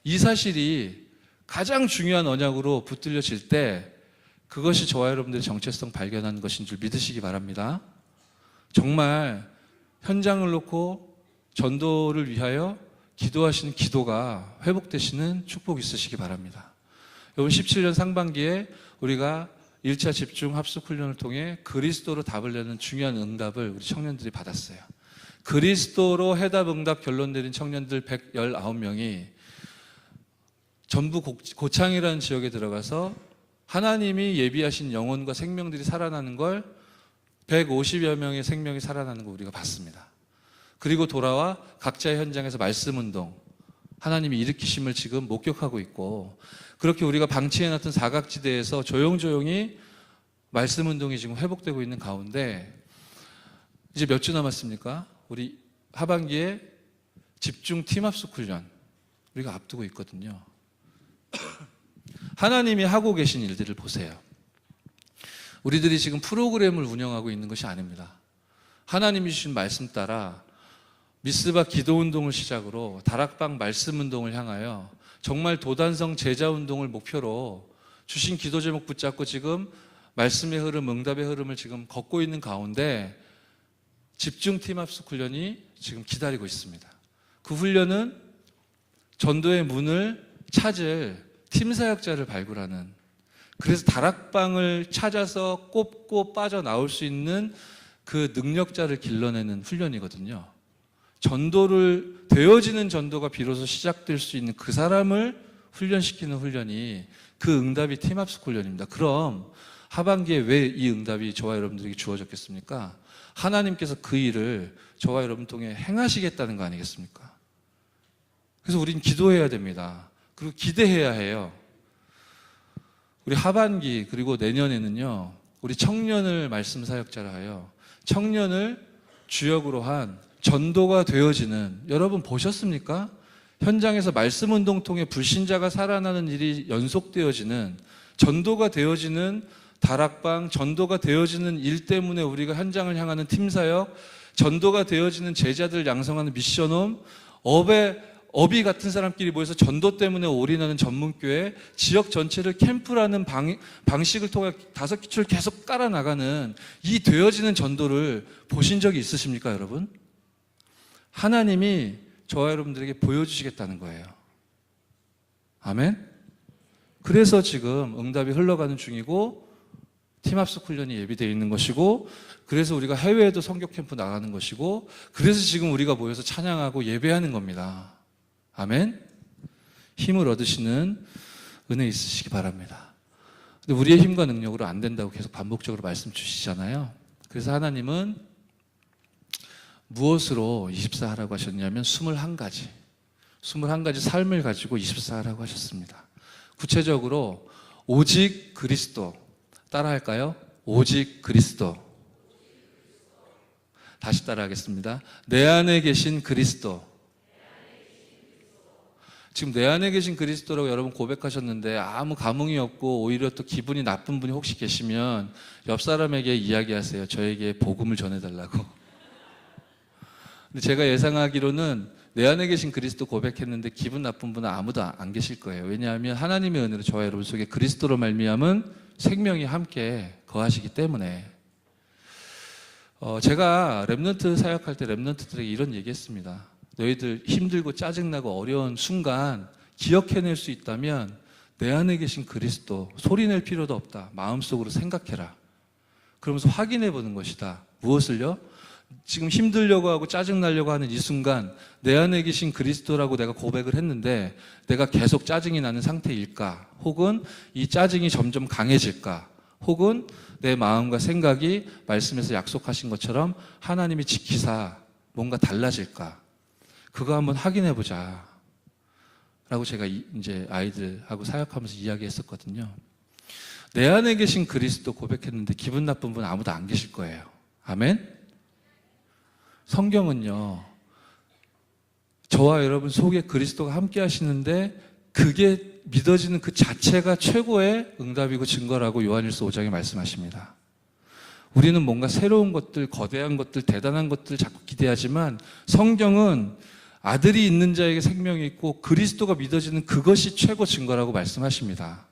이 사실이 가장 중요한 언약으로 붙들려질 때 그것이 저와 여러분들의 정체성 발견한 것인 줄 믿으시기 바랍니다. 정말 현장을 놓고 전도를 위하여 기도하시는 기도가 회복되시는 축복이 있으시기 바랍니다. 여러분, 17년 상반기에 우리가 1차 집중 합숙 훈련을 통해 그리스도로 답을 내는 중요한 응답을 우리 청년들이 받았어요. 그리스도로 해답응답 결론 내린 청년들 119명이 전부 고창이라는 지역에 들어가서 하나님이 예비하신 영혼과 생명들이 살아나는 걸 150여 명의 생명이 살아나는 걸 우리가 봤습니다. 그리고 돌아와 각자의 현장에서 말씀운동, 하나님이 일으키심을 지금 목격하고 있고, 그렇게 우리가 방치해놨던 사각지대에서 조용조용히 말씀운동이 지금 회복되고 있는 가운데 이제 몇 주 남았습니까? 우리 하반기에 집중 팀합숙 훈련 우리가 앞두고 있거든요. 하나님이 하고 계신 일들을 보세요. 우리들이 지금 프로그램을 운영하고 있는 것이 아닙니다. 하나님이 주신 말씀 따라 미스바 기도운동을 시작으로 다락방 말씀운동을 향하여 정말 도단성 제자운동을 목표로 주신 기도 제목 붙잡고 지금 말씀의 흐름, 응답의 흐름을 지금 걷고 있는 가운데 집중 팀합숙 훈련이 지금 기다리고 있습니다. 그 훈련은 전도의 문을 찾을 팀사역자를 발굴하는, 그래서 다락방을 찾아서 꼽고 빠져나올 수 있는 그 능력자를 길러내는 훈련이거든요. 전도를, 되어지는 전도가 비로소 시작될 수 있는 그 사람을 훈련시키는 훈련이 그 응답이 팀합숙 훈련입니다. 그럼 하반기에 왜 이 응답이 저와 여러분들에게 주어졌겠습니까? 하나님께서 그 일을 저와 여러분 통해 행하시겠다는 거 아니겠습니까? 그래서 우린 기도해야 됩니다. 그리고 기대해야 해요. 우리 하반기 그리고 내년에는요, 우리 청년을 말씀 사역자로 하여 청년을 주역으로 한 전도가 되어지는, 여러분 보셨습니까? 현장에서 말씀 운동 통해 불신자가 살아나는 일이 연속되어지는, 전도가 되어지는 다락방, 전도가 되어지는 일 때문에 우리가 현장을 향하는 팀사역, 전도가 되어지는 제자들 양성하는 미션홈, 어비 같은 사람끼리 모여서 전도 때문에 올인하는 전문교회, 지역 전체를 캠프라는 방식을 통해 5기초를 계속 깔아나가는 이 되어지는 전도를 보신 적이 있으십니까, 여러분? 하나님이 저와 여러분들에게 보여주시겠다는 거예요. 아멘? 그래서 지금 응답이 흘러가는 중이고 팀합숙 훈련이 예비되어 있는 것이고, 그래서 우리가 해외에도 성교 캠프 나가는 것이고, 그래서 지금 우리가 모여서 찬양하고 예배하는 겁니다. 아멘? 힘을 얻으시는 은혜 있으시기 바랍니다. 근데 우리의 힘과 능력으로 안 된다고 계속 반복적으로 말씀 주시잖아요. 그래서 하나님은 무엇으로 24 하라고 하셨냐면 21가지 삶을 가지고 24 하라고 하셨습니다. 구체적으로 오직 그리스도, 따라할까요? 오직 그리스도. 다시 따라하겠습니다. 내 안에 계신 그리스도. 지금 내 안에 계신 그리스도라고 여러분 고백하셨는데 아무 감흥이 없고 오히려 또 기분이 나쁜 분이 혹시 계시면 옆 사람에게 이야기하세요. 저에게 복음을 전해달라고. 근데 제가 예상하기로는 내 안에 계신 그리스도 고백했는데 기분 나쁜 분은 아무도 안 계실 거예요. 왜냐하면 하나님의 은혜로 저와 여러분 속에 그리스도로 말미암은 생명이 함께 거하시기 때문에. 제가 렘넌트 사역할 때 렘넌트들에게 이런 얘기했습니다. 너희들 힘들고 짜증나고 어려운 순간 기억해낼 수 있다면 내 안에 계신 그리스도, 소리낼 필요도 없다. 마음속으로 생각해라. 그러면서 확인해 보는 것이다. 무엇을요? 지금 힘들려고 하고 짜증나려고 하는 이 순간 내 안에 계신 그리스도라고 내가 고백을 했는데 내가 계속 짜증이 나는 상태일까? 혹은 이 짜증이 점점 강해질까? 혹은 내 마음과 생각이 말씀에서 약속하신 것처럼 하나님이 지키사 뭔가 달라질까? 그거 한번 확인해 보자 라고 제가 이제 아이들하고 사역하면서 이야기했었거든요. 내 안에 계신 그리스도 고백했는데 기분 나쁜 분 아무도 안 계실 거예요. 아멘? 성경은요, 저와 여러분 속에 그리스도가 함께 하시는데 그게 믿어지는 그 자체가 최고의 응답이고 증거라고 요한일서 5장에 말씀하십니다. 우리는 뭔가 새로운 것들, 거대한 것들, 대단한 것들 자꾸 기대하지만 성경은 아들이 있는 자에게 생명이 있고 그리스도가 믿어지는 그것이 최고 증거라고 말씀하십니다.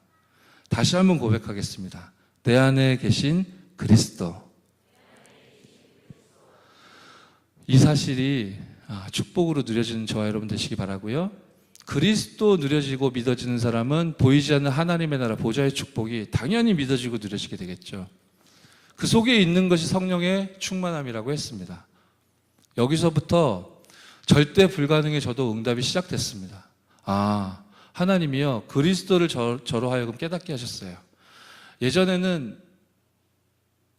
다시 한번 고백하겠습니다. 내 안에 계신 그리스도. 이 사실이 축복으로 누려지는 저와 여러분 되시기 바라고요. 그리스도 누려지고 믿어지는 사람은 보이지 않는 하나님의 나라 보좌의 축복이 당연히 믿어지고 누려지게 되겠죠. 그 속에 있는 것이 성령의 충만함이라고 했습니다. 여기서부터 절대 불가능에 저도 응답이 시작됐습니다. 아, 하나님이요, 그리스도를 저로 하여금 깨닫게 하셨어요. 예전에는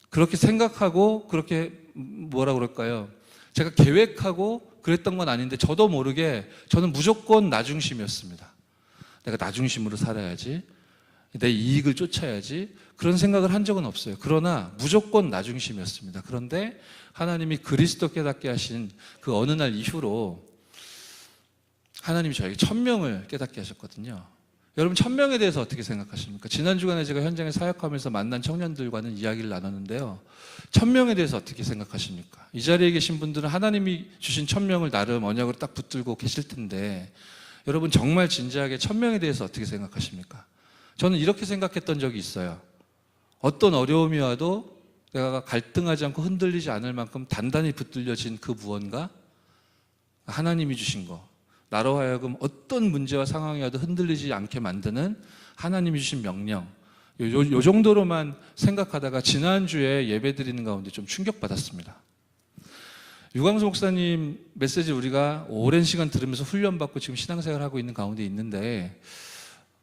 그렇게 생각하고 그렇게 뭐라 그럴까요? 제가 계획하고 그랬던 건 아닌데 저도 모르게 저는 무조건 나 중심이었습니다. 내가 나 중심으로 살아야지, 내 이익을 쫓아야지, 그런 생각을 한 적은 없어요. 그러나 무조건 나 중심이었습니다. 그런데 하나님이 그리스도 깨닫게 하신 그 어느 날 이후로 하나님이 저에게 1000명을 깨닫게 하셨거든요. 여러분 1000명에 대해서 어떻게 생각하십니까? 지난 주간에 제가 현장에 사역하면서 만난 청년들과는 이야기를 나눴는데요. 1000명에 대해서 어떻게 생각하십니까? 이 자리에 계신 분들은 하나님이 주신 1000명을 나름 언약으로 딱 붙들고 계실 텐데, 여러분 정말 진지하게 1000명에 대해서 어떻게 생각하십니까? 저는 이렇게 생각했던 적이 있어요. 어떤 어려움이 와도 내가 갈등하지 않고 흔들리지 않을 만큼 단단히 붙들려진 그 무언가, 하나님이 주신 거, 나로 하여금 어떤 문제와 상황이 와도 흔들리지 않게 만드는 하나님이 주신 명령, 요 정도로만 생각하다가 지난주에 예배 드리는 가운데 좀 충격받았습니다. 유광수 목사님 메시지 우리가 오랜 시간 들으면서 훈련받고 지금 신앙생활을 하고 있는 가운데 있는데,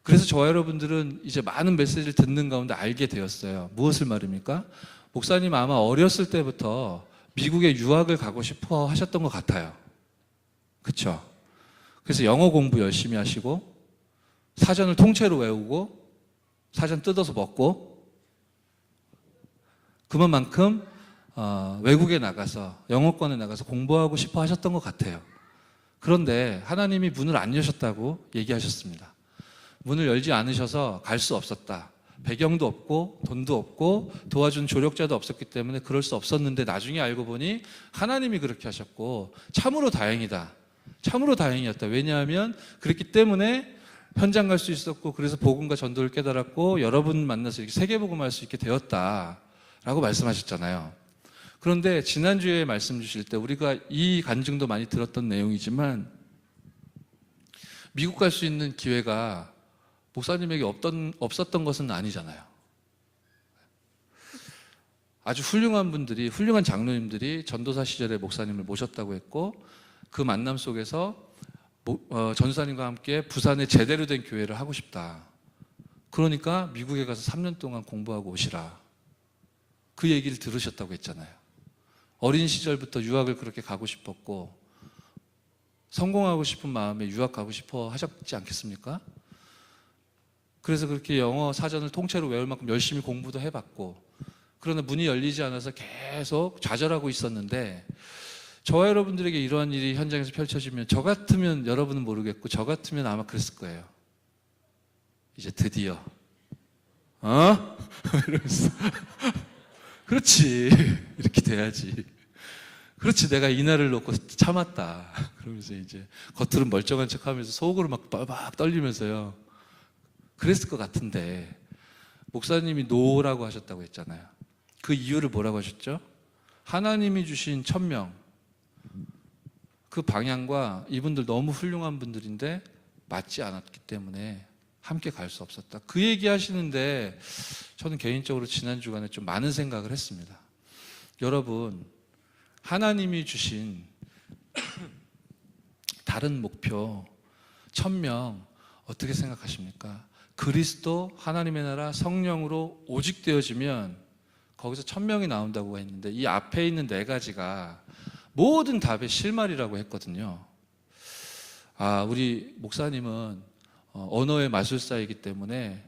그래서 저와 여러분들은 이제 많은 메시지를 듣는 가운데 알게 되었어요. 무엇을 말입니까? 목사님 아마 어렸을 때부터 미국에 유학을 가고 싶어 하셨던 것 같아요. 그렇죠? 그래서 영어 공부 열심히 하시고 사전을 통째로 외우고 사전 뜯어서 먹고 그만큼 외국에 나가서 영어권에 나가서 공부하고 싶어 하셨던 것 같아요. 그런데 하나님이 문을 안 여셨다고 얘기하셨습니다. 문을 열지 않으셔서 갈 수 없었다. 배경도 없고 돈도 없고 도와준 조력자도 없었기 때문에 그럴 수 없었는데, 나중에 알고 보니 하나님이 그렇게 하셨고 참으로 다행이다. 참으로 다행이었다. 왜냐하면 그랬기 때문에 현장 갈 수 있었고, 그래서 복음과 전도를 깨달았고 여러분 만나서 이렇게 세계복음할 수 있게 되었다라고 말씀하셨잖아요. 그런데 지난주에 말씀 주실 때 우리가 이 간증도 많이 들었던 내용이지만, 미국 갈 수 있는 기회가 목사님에게 없었던 것은 아니잖아요. 아주 훌륭한 분들이, 훌륭한 장로님들이 전도사 시절에 목사님을 모셨다고 했고, 그 만남 속에서 전도사님과 함께 부산에 제대로 된 교회를 하고 싶다. 그러니까 미국에 가서 3년 동안 공부하고 오시라. 그 얘기를 들으셨다고 했잖아요. 어린 시절부터 유학을 그렇게 가고 싶었고 성공하고 싶은 마음에 유학 가고 싶어 하셨지 않겠습니까? 그래서 그렇게 영어 사전을 통째로 외울 만큼 열심히 공부도 해봤고, 그러나 문이 열리지 않아서 계속 좌절하고 있었는데, 저와 여러분들에게 이러한 일이 현장에서 펼쳐지면, 저 같으면, 여러분은 모르겠고 저 같으면 아마 그랬을 거예요. 이제 드디어 이러면서 그렇지, 이렇게 돼야지. 그렇지, 내가 이 날을 놓고 참았다. 그러면서 이제 겉으로는 멀쩡한 척하면서 속으로 막 떨리면서요. 그랬을 것 같은데, 목사님이 노라고 하셨다고 했잖아요. 그 이유를 뭐라고 하셨죠? 하나님이 주신 1000명, 그 방향과 이분들 너무 훌륭한 분들인데 맞지 않았기 때문에 함께 갈 수 없었다. 그 얘기 하시는데 저는 개인적으로 지난 주간에 좀 많은 생각을 했습니다. 여러분, 하나님이 주신 다른 목표 1000명 어떻게 생각하십니까? 그리스도, 하나님의 나라, 성령으로 오직 되어지면 거기서 1000명이 나온다고 했는데, 이 앞에 있는 4가지가 모든 답의 실마리라고 했거든요. 우리 목사님은 언어의 마술사이기 때문에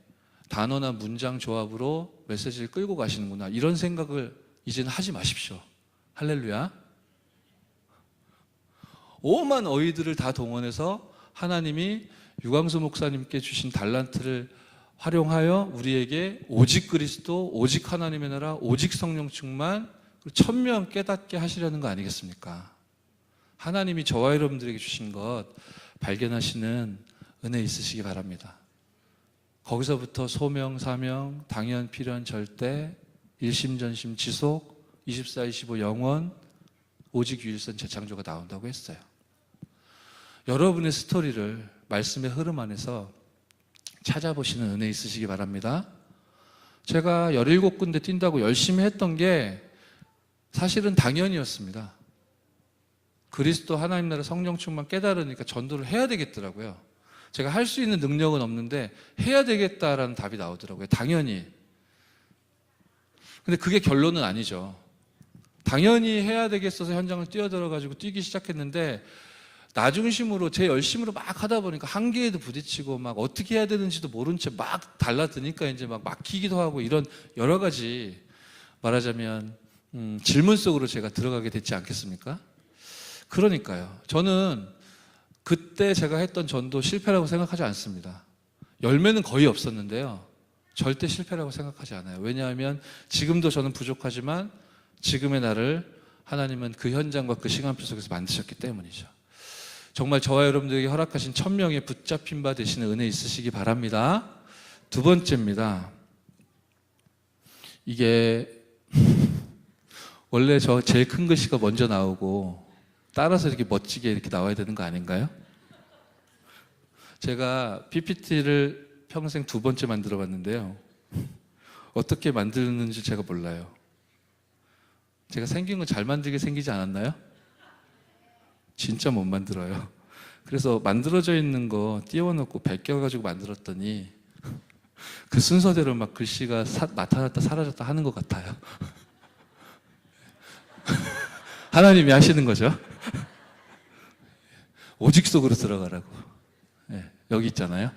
단어나 문장 조합으로 메시지를 끌고 가시는구나, 이런 생각을 이제는 하지 마십시오. 할렐루야. 오만 어휘들을 다 동원해서 하나님이 유광수 목사님께 주신 달란트를 활용하여 우리에게 오직 그리스도, 오직 하나님의 나라, 오직 성령 충만, 1000명 깨닫게 하시려는 거 아니겠습니까? 하나님이 저와 여러분들에게 주신 것 발견하시는 은혜 있으시기 바랍니다. 거기서부터 소명, 사명, 당연, 필연, 절대, 일심전심, 지속, 24-25 영원, 오직 유일선, 재창조가 나온다고 했어요. 여러분의 스토리를 말씀의 흐름 안에서 찾아보시는 은혜 있으시기 바랍니다. 제가 17군데 뛴다고 열심히 했던 게 사실은 당연이었습니다. 그리스도 하나님 나라 성령 충만 깨달으니까 전도를 해야 되겠더라고요. 제가 할 수 있는 능력은 없는데 해야 되겠다라는 답이 나오더라고요. 당연히. 근데 그게 결론은 아니죠. 당연히 해야 되겠어서 현장을 뛰어들어가지고 뛰기 시작했는데 나 중심으로 제 열심으로 막 하다 보니까 한계에도 부딪히고 막 어떻게 해야 되는지도 모른 채 막 달라드니까 이제 막 막히기도 하고 이런 여러 가지 말하자면 질문 속으로 제가 들어가게 됐지 않겠습니까? 그러니까요. 저는 그때 제가 했던 전도 실패라고 생각하지 않습니다. 열매는 거의 없었는데요. 절대 실패라고 생각하지 않아요. 왜냐하면 지금도 저는 부족하지만 지금의 나를 하나님은 그 현장과 그 시간표 속에서 만드셨기 때문이죠. 정말 저와 여러분들에게 허락하신 1000명의 붙잡힌 바 되시는 은혜 있으시기 바랍니다. 두 번째입니다. 이게 원래 저 제일 큰 글씨가 먼저 나오고 따라서 이렇게 멋지게 이렇게 나와야 되는 거 아닌가요? 제가 PPT를 평생 2번째 만들어 봤는데요. 어떻게 만드는지 제가 몰라요. 제가 생긴 건 잘 만들게 생기지 않았나요? 진짜 못 만들어요. 그래서 만들어져 있는 거 띄워놓고 베껴가지고 만들었더니 그 순서대로 막 글씨가 나타났다 사라졌다 하는 것 같아요. 하나님이 하시는 거죠. 오직 속으로 들어가라고. 네, 여기 있잖아요.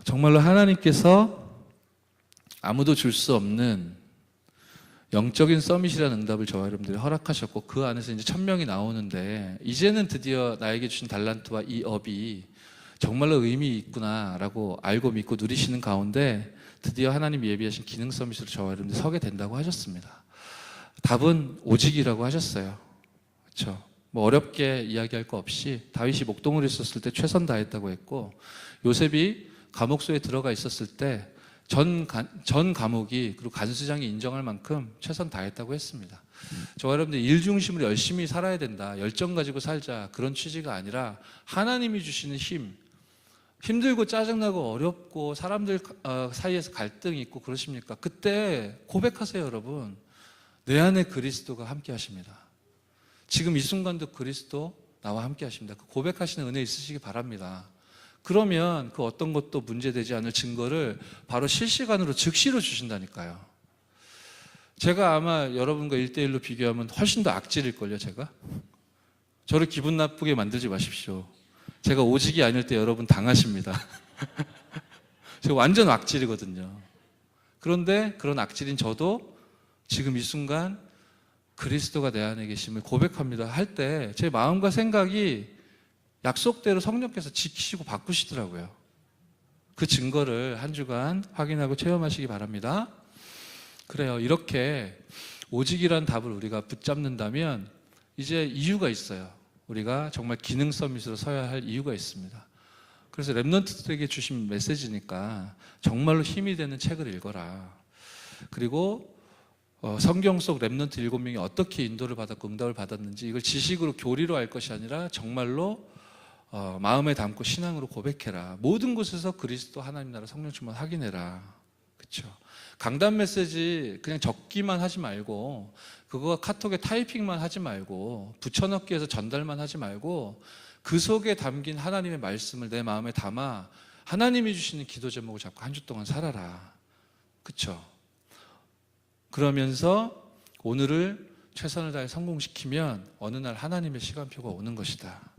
정말로 하나님께서 아무도 줄 수 없는 영적인 서밋이라는 응답을 저와 여러분들이 허락하셨고 그 안에서 이제 1000명이 나오는데 이제는 드디어 나에게 주신 달란트와 이 업이 정말로 의미 있구나라고 알고 믿고 누리시는 가운데 드디어 하나님이 예비하신 기능 서밋으로 저와 여러분들이 서게 된다고 하셨습니다. 답은 오직이라고 하셨어요. 그렇죠? 뭐 어렵게 이야기할 거 없이 다윗이 목동으로 있었을 때 최선 다했다고 했고 요셉이 감옥소에 들어가 있었을 때 전 감옥이 그리고 간수장이 인정할 만큼 최선 다했다고 했습니다. 저와 여러분들 일 중심으로 열심히 살아야 된다, 열정 가지고 살자 그런 취지가 아니라 하나님이 주시는 힘들고 짜증나고 어렵고 사람들 사이에서 갈등이 있고 그러십니까? 그때 고백하세요. 여러분, 내 안에 그리스도가 함께 하십니다. 지금 이 순간도 그리스도 나와 함께 하십니다. 그 고백하시는 은혜 있으시기 바랍니다. 그러면 그 어떤 것도 문제되지 않을 증거를 바로 실시간으로 즉시로 주신다니까요. 제가 아마 여러분과 1대1로 비교하면 훨씬 더 악질일걸요. 제가 저를 기분 나쁘게 만들지 마십시오. 제가 오직이 아닐 때 여러분 당하십니다. 제가 완전 악질이거든요. 그런데 그런 악질인 저도 지금 이 순간 그리스도가 내 안에 계심을 고백합니다 할 때 제 마음과 생각이 약속대로 성령께서 지키시고 바꾸시더라고요. 그 증거를 한 주간 확인하고 체험하시기 바랍니다. 그래요. 이렇게 오직이란 답을 우리가 붙잡는다면 이제 이유가 있어요. 우리가 정말 기능 서밋으로 서야 할 이유가 있습니다. 그래서 랩넌트들에게 주신 메시지니까 정말로 힘이 되는 책을 읽어라. 그리고 성경 속 랩넌트 7명이 어떻게 인도를 받았고 응답을 받았는지 이걸 지식으로 교리로 알 것이 아니라 정말로 마음에 담고 신앙으로 고백해라. 모든 곳에서 그리스도 하나님 나라 성령 충만 확인해라. 그렇죠? 강단 메시지 그냥 적기만 하지 말고 그거 카톡에 타이핑만 하지 말고 붙여넣기 해서 전달만 하지 말고 그 속에 담긴 하나님의 말씀을 내 마음에 담아 하나님이 주시는 기도 제목을 잡고 한 주 동안 살아라. 그렇죠? 그러면서 오늘을 최선을 다해 성공시키면 어느 날 하나님의 시간표가 오는 것이다.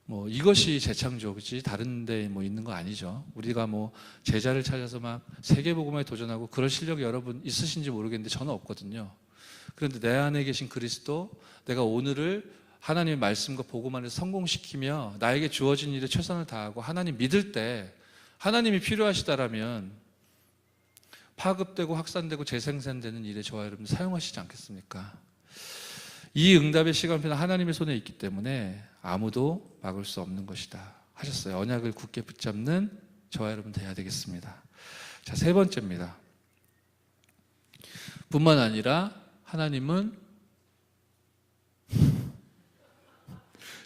뭐 이것이 재창조지 다른 데 뭐 있는 거 아니죠. 우리가 뭐 제자를 찾아서 막 세계복음화에 도전하고 그럴 실력이 여러분 있으신지 모르겠는데 저는 없거든요. 그런데 내 안에 계신 그리스도, 내가 오늘을 하나님의 말씀과 복음 안에서 성공시키며 나에게 주어진 일에 최선을 다하고 하나님 믿을 때 하나님이 필요하시다라면 파급되고 확산되고 재생산되는 일에 저와 여러분 사용하시지 않겠습니까? 이 응답의 시간표는 하나님의 손에 있기 때문에 아무도 막을 수 없는 것이다 하셨어요. 언약을 굳게 붙잡는 저와 여러분 돼야 되겠습니다. 자, 세 번째입니다. 뿐만 아니라 하나님은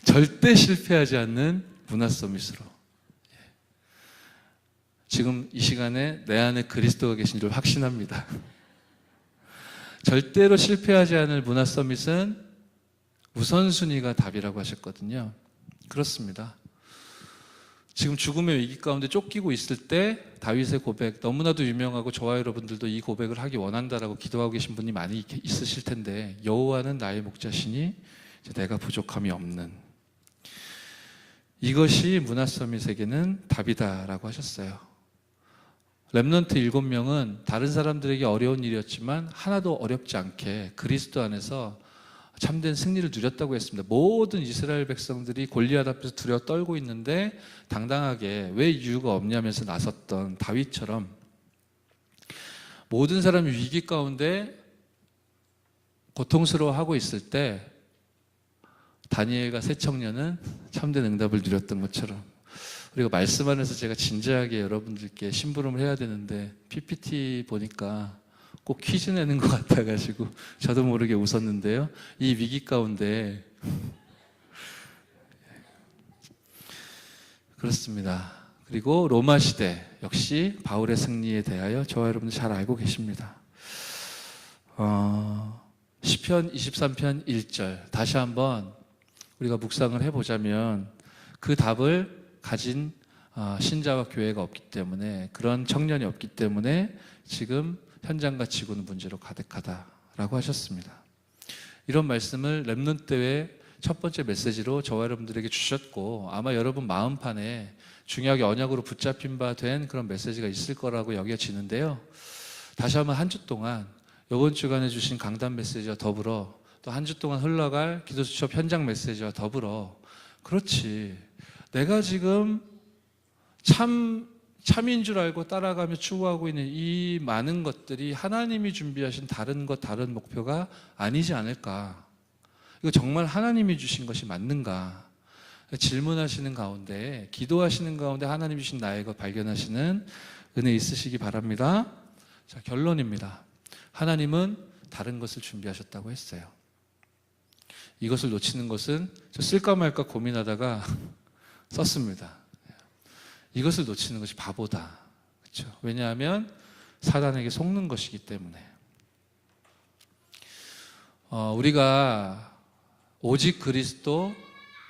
절대 실패하지 않는 문화 서밋으로 지금 이 시간에 내 안에 그리스도가 계신 줄 확신합니다. 절대로 실패하지 않을 문화 서밋은 우선순위가 답이라고 하셨거든요. 그렇습니다. 지금 죽음의 위기 가운데 쫓기고 있을 때 다윗의 고백, 너무나도 유명하고 저와 여러분들도 이 고백을 하기 원한다라고 기도하고 계신 분이 많이 있으실 텐데, 여호와는 나의 목자시니 내가 부족함이 없는, 이것이 문화 서밋에게는 답이다라고 하셨어요. 렘넌트 7명은 다른 사람들에게 어려운 일이었지만 하나도 어렵지 않게 그리스도 안에서 참된 승리를 누렸다고 했습니다. 모든 이스라엘 백성들이 골리앗 앞에서 두려워 떨고 있는데 당당하게 왜 이유가 없냐면서 나섰던 다윗처럼, 모든 사람이 위기 가운데 고통스러워하고 있을 때 다니엘과 세 청년은 참된 응답을 누렸던 것처럼, 그리고 말씀 안에서 제가 진지하게 여러분들께 심부름을 해야 되는데 PPT 보니까 꼭 퀴즈 내는 것 같아가지고 저도 모르게 웃었는데요. 이 위기 가운데 그렇습니다. 그리고 로마 시대 역시 바울의 승리에 대하여 저와 여러분들 잘 알고 계십니다. 시편 23편 1절 다시 한번 우리가 묵상을 해보자면, 그 답을 가진 신자와 교회가 없기 때문에, 그런 청년이 없기 때문에 지금 현장과 지구는 문제로 가득하다라고 하셨습니다. 이런 말씀을 렘넌트 대회 첫 번째 메시지로 저와 여러분들에게 주셨고, 아마 여러분 마음판에 중요하게 언약으로 붙잡힌 바 된 그런 메시지가 있을 거라고 여겨지는데요. 다시 한번 한 주 동안 이번 주간에 주신 강단 메시지와 더불어 또 한 주 동안 흘러갈 기도 수첩 현장 메시지와 더불어, 그렇지, 내가 지금 참인 줄 알고 따라가며 추구하고 있는 이 많은 것들이 하나님이 준비하신 다른 목표가 아니지 않을까? 이거 정말 하나님이 주신 것이 맞는가? 질문하시는 가운데, 기도하시는 가운데 하나님이 주신 나의 것 발견하시는 은혜 있으시기 바랍니다. 자, 결론입니다. 하나님은 다른 것을 준비하셨다고 했어요. 이것을 놓치는 것은 저 쓸까 말까 고민하다가 썼습니다. 이것을 놓치는 것이 바보다. 그렇죠? 왜냐하면 사단에게 속는 것이기 때문에. 우리가 오직 그리스도,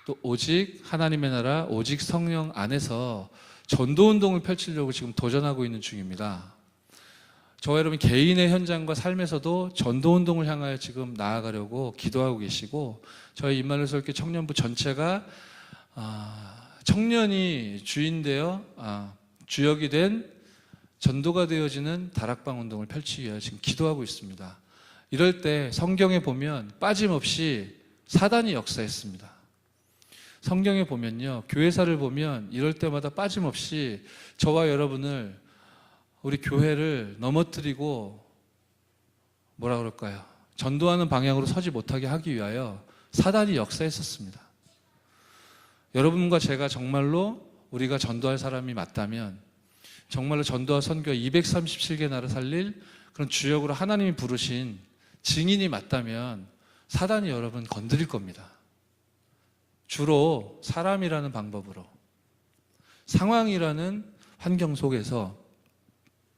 또 오직 하나님의 나라, 오직 성령 안에서 전도운동을 펼치려고 지금 도전하고 있는 중입니다. 저와 여러분 개인의 현장과 삶에서도 전도운동을 향하여 지금 나아가려고 기도하고 계시고, 저희 임마누엘 설교 청년부 전체가 청년이 주역이 된 전도가 되어지는 다락방 운동을 펼치기 위해 지금 기도하고 있습니다. 이럴 때 성경에 보면 빠짐없이 사단이 역사했습니다. 성경에 보면요, 교회사를 보면 이럴 때마다 빠짐없이 저와 여러분을, 우리 교회를 넘어뜨리고 뭐라 그럴까요? 전도하는 방향으로 서지 못하게 하기 위하여 사단이 역사했었습니다. 여러분과 제가 정말로 우리가 전도할 사람이 맞다면, 정말로 전도와 선교 237개 나라 살릴 그런 주역으로 하나님이 부르신 증인이 맞다면 사단이 여러분 건드릴 겁니다. 주로 사람이라는 방법으로, 상황이라는 환경 속에서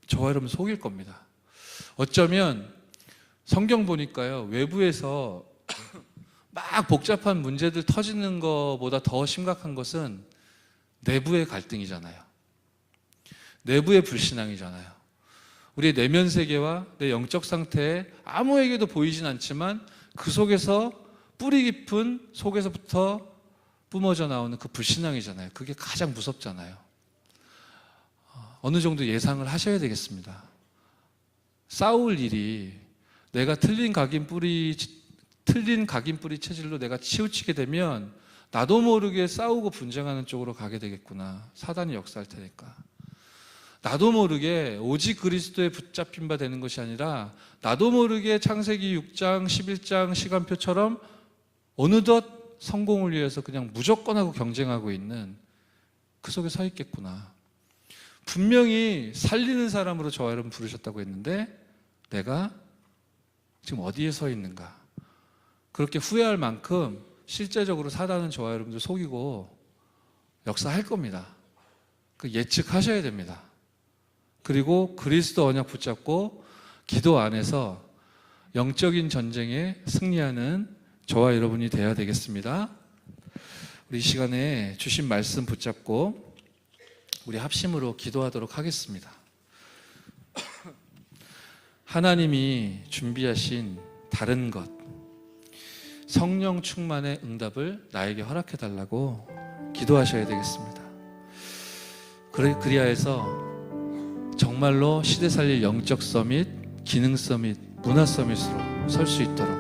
저와 여러분 속일 겁니다. 어쩌면 성경 보니까요, 외부에서 막 복잡한 문제들 터지는 것보다 더 심각한 것은 내부의 갈등이잖아요. 내부의 불신앙이잖아요. 우리의 내면 세계와 내 영적 상태에 아무에게도 보이진 않지만 그 속에서 뿌리 깊은 속에서부터 뿜어져 나오는 그 불신앙이잖아요. 그게 가장 무섭잖아요. 어느 정도 예상을 하셔야 되겠습니다. 싸울 일이 내가 틀린 각인 뿌리 체질로 내가 치우치게 되면 나도 모르게 싸우고 분쟁하는 쪽으로 가게 되겠구나. 사단이 역사할 테니까. 나도 모르게 오직 그리스도에 붙잡힌 바 되는 것이 아니라 나도 모르게 창세기 6장 11장 시간표처럼 어느덧 성공을 위해서 그냥 무조건 하고 경쟁하고 있는 그 속에 서 있겠구나. 분명히 살리는 사람으로 저와 여러분 부르셨다고 했는데 내가 지금 어디에 서 있는가? 그렇게 후회할 만큼 실제적으로 사단은 저와 여러분들 속이고 역사할 겁니다. 그 예측하셔야 됩니다. 그리고 그리스도 언약 붙잡고 기도 안에서 영적인 전쟁에 승리하는 저와 여러분이 되어야 되겠습니다. 우리 이 시간에 주신 말씀 붙잡고 우리 합심으로 기도하도록 하겠습니다. 하나님이 준비하신 다른 것, 성령 충만의 응답을 나에게 허락해 달라고 기도하셔야 되겠습니다. 그리하여서 정말로 시대 살릴 영적 서밋, 기능 서밋, 문화 서밋으로 설 수 있도록,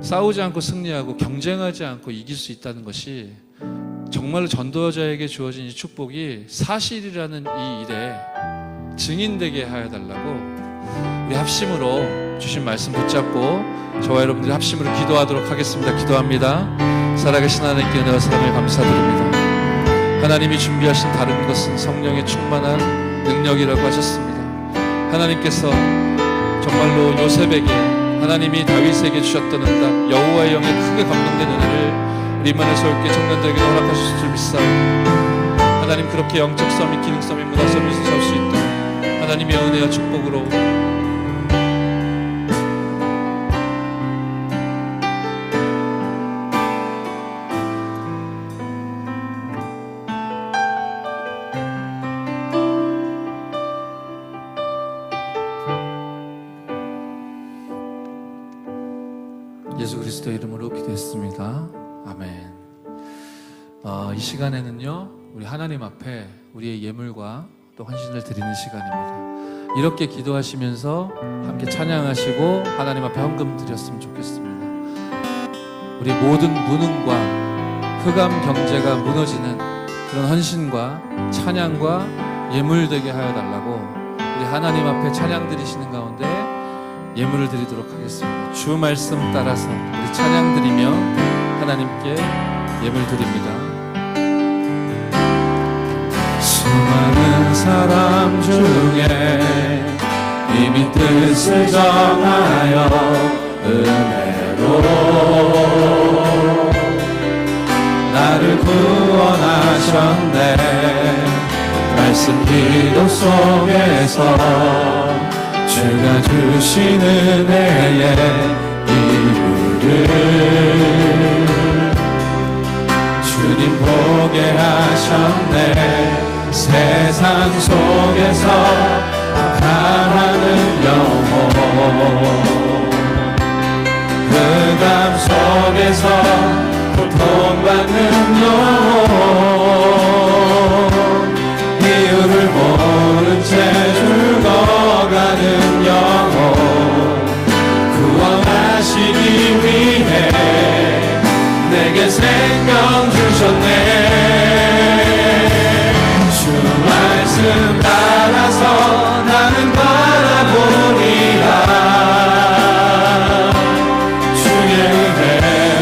싸우지 않고 승리하고 경쟁하지 않고 이길 수 있다는 것이 정말로 전도자에게 주어진 이 축복이 사실이라는 이 일에 증인되게 하여 달라고 우리 합심으로 주신 말씀 붙잡고 저와 여러분들이 합심으로 기도하도록 하겠습니다. 기도합니다. 살아계신 하나님께 은혜와 사랑을 감사드립니다. 하나님이 준비하신 다른 것은 성령의 충만한 능력이라고 하셨습니다. 하나님께서 정말로 요셉에게, 하나님이 다윗에게 주셨던 응답, 여호와의 영에 크게 감동된 은혜를 우리 임마누엘 서울교회 청년들에게 허락하실 줄 믿사옵니다. 하나님, 그렇게 영적 서밋, 기능 서밋, 문화 서밋을 설 수 있도록 하나님의 은혜와 축복으로 예수 그리스도의 이름으로 기도했습니다. 아멘. 이 시간에는요, 우리 하나님 앞에 우리의 예물과 또 헌신을 드리는 시간입니다. 이렇게 기도하시면서 함께 찬양하시고 하나님 앞에 헌금 드렸으면 좋겠습니다. 우리 모든 무능과 흑암 경제가 무너지는 그런 헌신과 찬양과 예물 되게 하여 달라고 우리 하나님 앞에 찬양 드리시는 가운데 예물을 드리도록 하겠습니다. 주 말씀 따라서 우리 찬양 드리며 하나님께 예물 드립니다. 수많은 사람 중에 이미 뜻을 정하여 은혜로 나를 구원하셨네. 말씀 기도 속에서 주가 주신 은혜의 이유를 주님 보게 하셨네. 세상 속에서 아파하는 영혼, 흑암 속에서 고통받는 영혼, 이유를 모른 채 죽어가는 영혼 구원하시기 위해 내게 생명 주셨네. 주 말씀 따라서 나는 바라보리라. 주의 은혜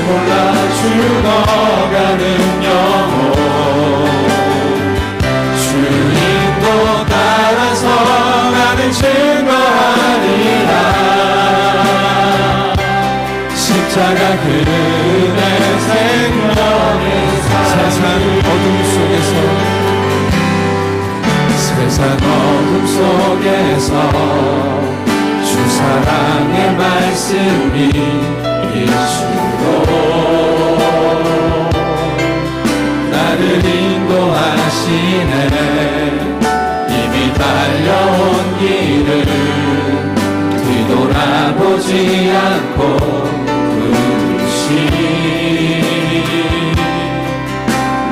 몰라 죽어가는 영혼, 주님도 따라서 나는 증거하리라. 십자가 그의 생명의 세상 어둠 속에서, 세상 어둠 속에서 주 사랑의 말씀이 일주로 나를 인도하시네. 이미 달려온 길을 뒤돌아보지 않고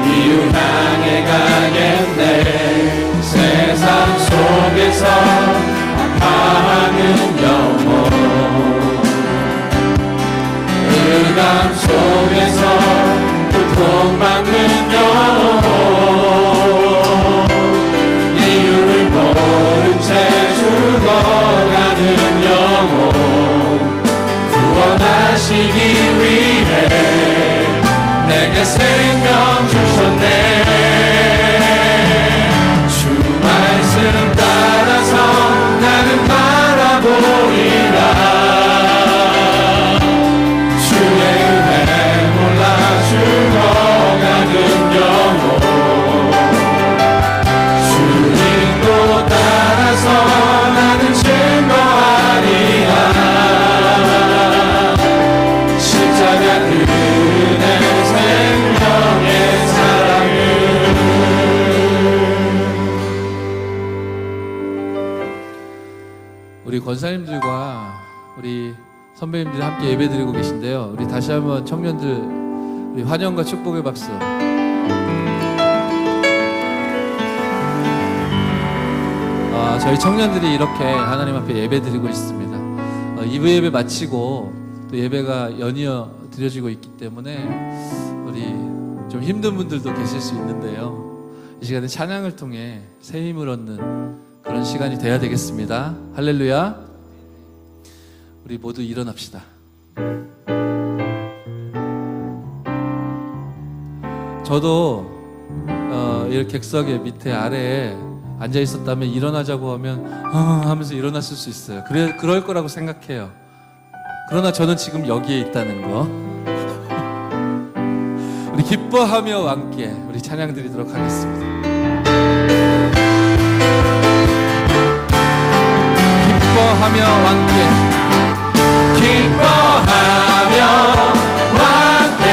이유 향해 가겠네. 세상 속에서 아파하는 영혼, 흑암 속에서 고통받는 영혼, 이유를 모른 채 죽어가는 영혼 구원하시기 위해 내게 생명 주셨네. 주 말씀 따라서 나는 바라보리라. 주의 은혜 몰라 죽어가는 영혼, 주님도 따라서 나는 증거하리라. 권사님들과 우리 선배님들이 함께 예배드리고 계신데요. 우리 다시 한번 청년들 우리 환영과 축복의 박수. 저희 청년들이 이렇게 하나님 앞에 예배드리고 있습니다. 2부 예배 마치고 또 예배가 연이어 드려지고 있기 때문에 우리 좀 힘든 분들도 계실 수 있는데요. 이 시간에 찬양을 통해 새 힘을 얻는 그런 시간이 돼야 되겠습니다. 할렐루야. 우리 모두 일어납시다. 저도 이렇게 객석의 밑에 아래에 앉아 있었다면 일어나자고 하면 하면서 일어났을 수 있어요. 그럴 거라고 생각해요. 그러나 저는 지금 여기에 있다는 거. 우리 기뻐하며 함께 우리 찬양 드리도록 하겠습니다. 기뻐하며 함께, 기뻐하며 함께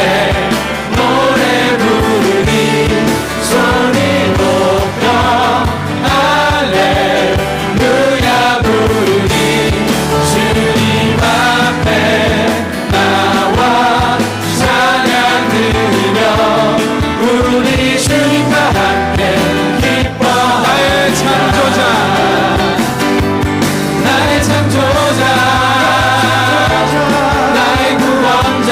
노래 부르니 소리 높여 할렐루야 부르니 주님 앞에 나와 찬양 드리며 우리 주님과 함께 기뻐. 나의 창조자, 나의 창조자 나의 구원자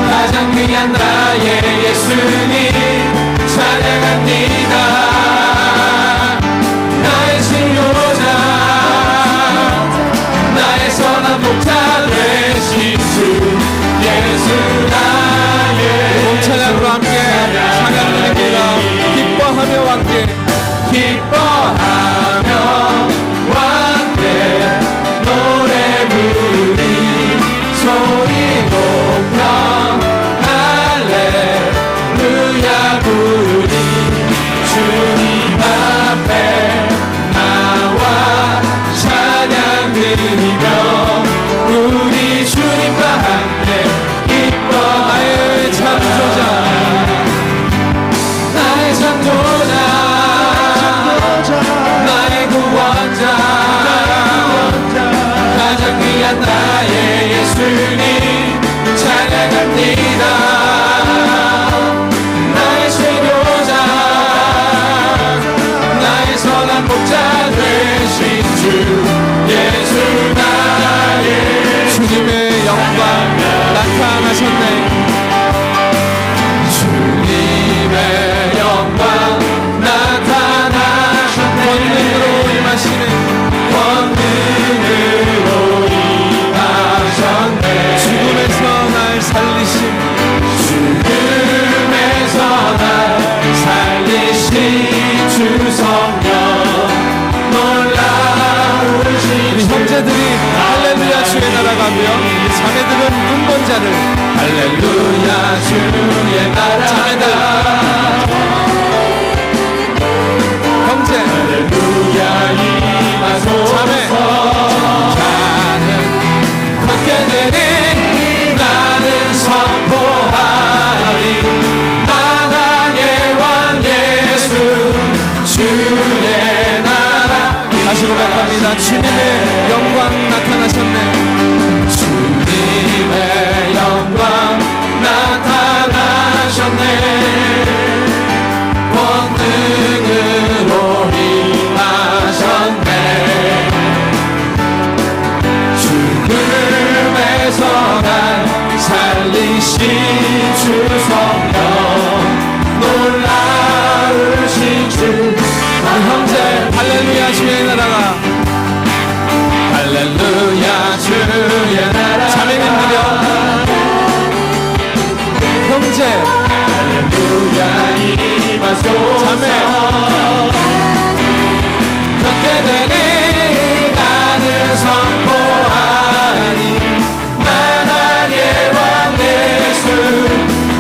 가장 귀한 나의 예수님 찬양합니다. 나의 치료자 나의 선한 목자 되신 주 예수 나의 찬양으로 함께 찬양 드립니다. 기뻐하며 함께, 기뻐하며 함께 노래 부르니 소리 높여 할렐루야 부르니 주님 앞에 나와 찬양 드리며 우리 주님과 함께 기뻐. 나의 창조자, 나의 창조자 나의 구원자 가장 귀한 나의 예수님 찬양합니다. 나의 치료자 나의 선한 목자 되신 주 예수 나의 주님의 영광 나타나셨네. 주님의 영광 나타나셨네. 권능으로 임하시는, 권능으로 임하셨네. 죽음에서 날 살리신 죽음에서 날 살리신 주 성령 놀라우신 우리 형제들이 할렐루야 주의 나라 가며 자매들은 눈먼자를 할렐루야 주의 나라 자매들, 형제, 할렐루야 임하소서. 자매, 나는 받게 되니 나는 선포하리 나라의 왕 예수 주의 나라. 다시 고백합니다. 주님의 영광 나타나셨네. 주님의 영광 나타나셨네. 권능으로 임하셨네. 죽음에서 날 살리신 주 성령 놀라우신 주. 우리 형제 할렐루야 주의 나라가, 할렐루야 주의 나라. 자매님들이여, 형제, 할렐루야 임하소서. 자매, 그렇게 되니 나는 선포하니 나라의 왕 예수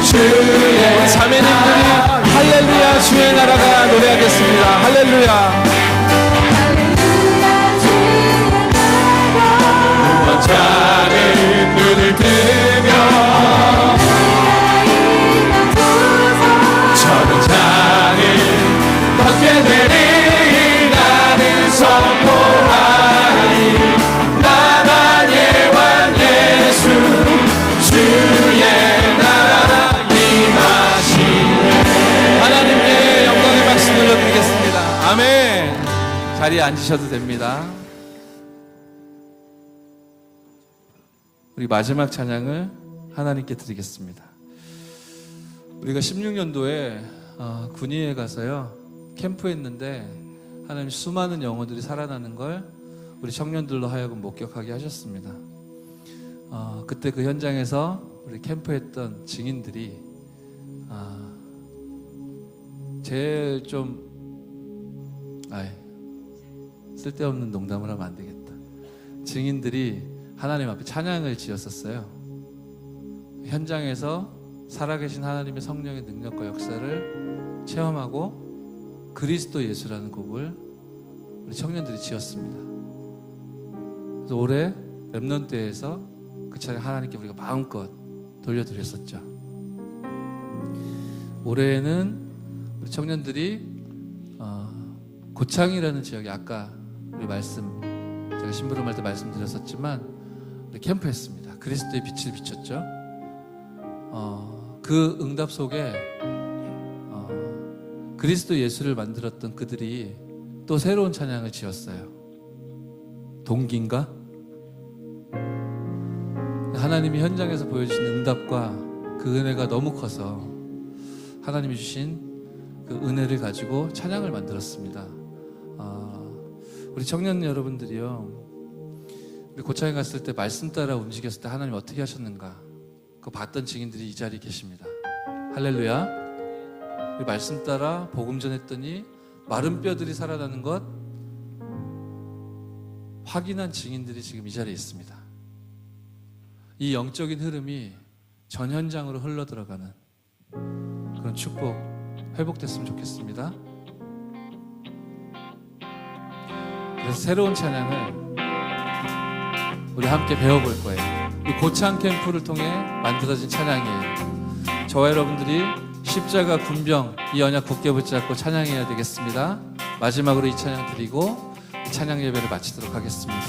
주의 자매님들이 할렐루야 주의 나라가 노래하겠습니다. 할렐루야. 자는 눈을 뜨며 저는 자는 받게 되니 나는 선포하니 자리에 앉으셔도 됩니다. 우리 마지막 찬양을 하나님께 드리겠습니다. 우리가 16년도에 군위에 가서요 캠프했는데 하나님 수많은 영혼들이 살아나는 걸 우리 청년들로 하여금 목격하게 하셨습니다. 그때 그 현장에서 우리 캠프했던 증인들이 제일 좀 쓸데없는 농담을 하면 안 되겠다. 증인들이 하나님 앞에 찬양을 지었었어요. 현장에서 살아계신 하나님의 성령의 능력과 역사를 체험하고 그리스도 예수라는 곡을 우리 청년들이 지었습니다. 그래서 올해 렘넌트에서 그 찬양 하나님께 우리가 마음껏 돌려드렸었죠. 올해에는 우리 청년들이 고창이라는 지역에 아까 우리 제가 심부름할 때 말씀드렸었지만 우리 캠프했습니다. 그리스도의 빛을 비췄죠. 그 응답 속에 그리스도 예수를 만들었던 그들이 또 새로운 찬양을 지었어요. 동기인가? 하나님이 현장에서 보여주신 응답과 그 은혜가 너무 커서 하나님이 주신 그 은혜를 가지고 찬양을 만들었습니다. 우리 청년 여러분들이요, 우리 고창에 갔을 때 말씀 따라 움직였을 때 하나님 어떻게 하셨는가 그거 봤던 증인들이 이 자리에 계십니다. 할렐루야. 우리 말씀 따라 복음 전했더니 마른 뼈들이 살아나는 것 확인한 증인들이 지금 이 자리에 있습니다. 이 영적인 흐름이 전 현장으로 흘러들어가는 그런 축복 회복됐으면 좋겠습니다. 그래서 새로운 찬양을 우리 함께 배워볼 거예요. 이 고창 캠프를 통해 만들어진 찬양이에요. 저와 여러분들이 십자가 군병 이 언약 굳게 붙잡고 찬양해야 되겠습니다. 마지막으로 이 찬양 드리고 이 찬양 예배를 마치도록 하겠습니다.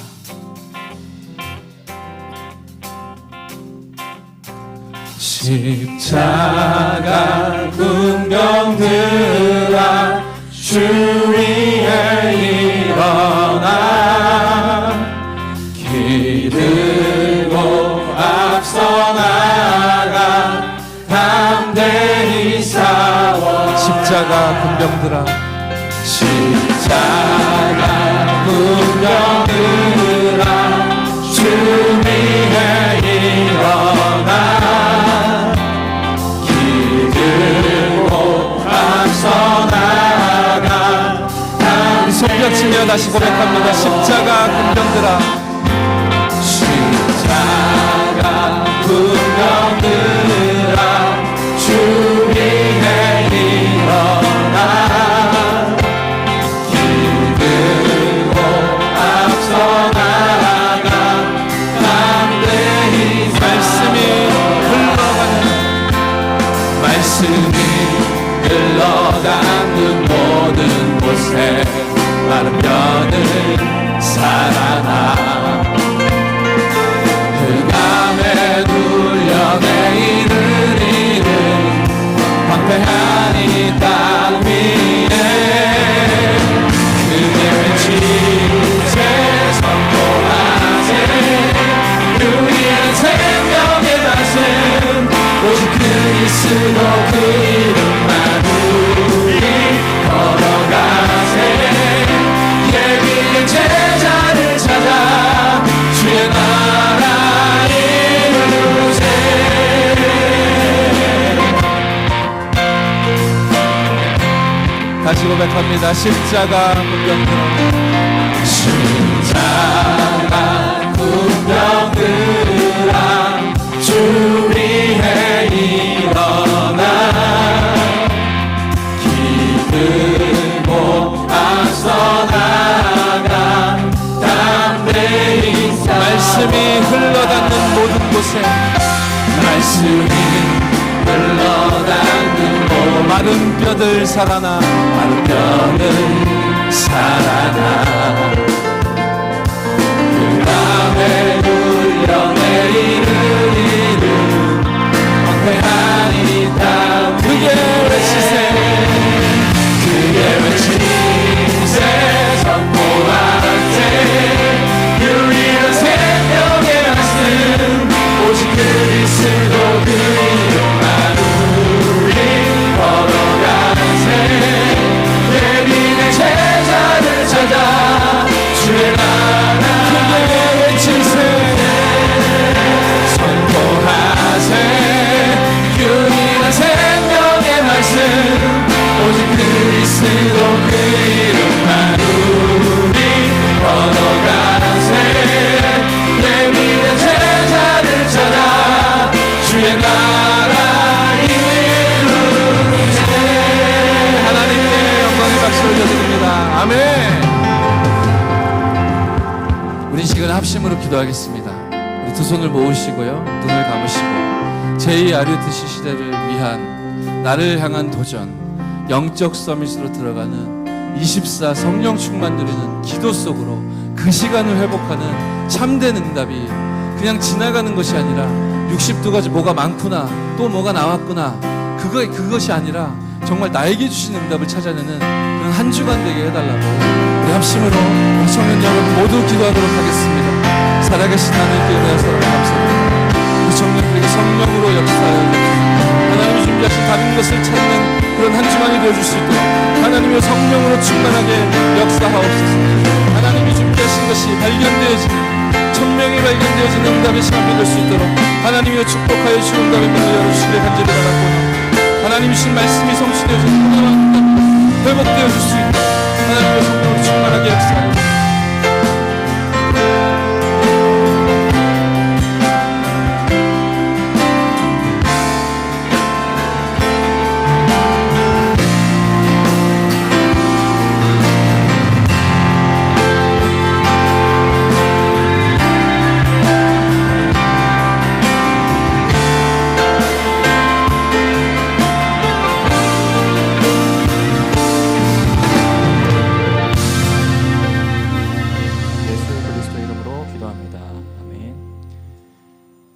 십자가 군병들아 주 위에 일어나 기 들고 앞서 나가 담대히 싸워 십자가 군병들아 십자가 군병들아 주 위에 일어나 기 들고 앞서 나가 우리 손뼉치며 다시 고백합니다. 십자가 군병들아 십자가 군병들아 주 위에 일어나 기 들고 앞서 나가 담대히 말씀이 흘러가는 모든 곳에 마른 뼈들 살아나 흑암에 눌려 내일을 이룬 황폐한 이 땅 위에 그의 외치세 선포하세 우리의 생명의 맛은 오직 그리스도 그 이름만 우리 걸어가세 예비의 제자를 찾아 주의 나라 이루세 다시 고백합니다. 십자가 군병들아 십자가 군병들아 주 위에 일어나 기 들고 앞서 나가 담대히 말씀이 흘러닿는 모든 곳에 말씀이 흘러닿는 마른 뼈들 살아나 마른 뼈들 살아나 흑암에 눌려 내일을 이룬 황폐한 이 땅 그게 외치세 그게 외치세 선포하세 합심으로 기도하겠습니다. 우리 두 손을 모으시고요, 눈을 감으시고 제2 아리우트시 시대를 위한 나를 향한 도전, 영적 서밋으로 들어가는 24 성령 충만 누리는 기도 속으로 그 시간을 회복하는 참된 응답이 그냥 지나가는 것이 아니라 62가지 뭐가 많구나, 또 뭐가 나왔구나, 그것이 아니라 정말 나에게 주신 응답을 찾아내는 그런 한 주간 되게 해달라고 우리 합심으로 우리 청년 여러분 모두 기도하도록 하겠습니다. 살아계신 하나님께 은혜와 사랑을 감사드립니다. 우리 청년들에게 성령으로 역사하여 하나님이 준비하신 다른 것을 찾는 그런 한 주간이 되어줄 수 있도록 하나님의 성령으로 충만하게 역사하옵소서. 하나님이 준비하신 것이 발견되어지는, 천명이 발견되어지는 응답의 시간이 될 수 있도록 하나님의 축복하여 주신 응답의 문을 열어주시길 간절히 바라고, 하나님 주신 말씀이 성취되어지는 응답이 회복되어질 수 있도록 하나님의 성령으로 충만하게 역사하옵소서.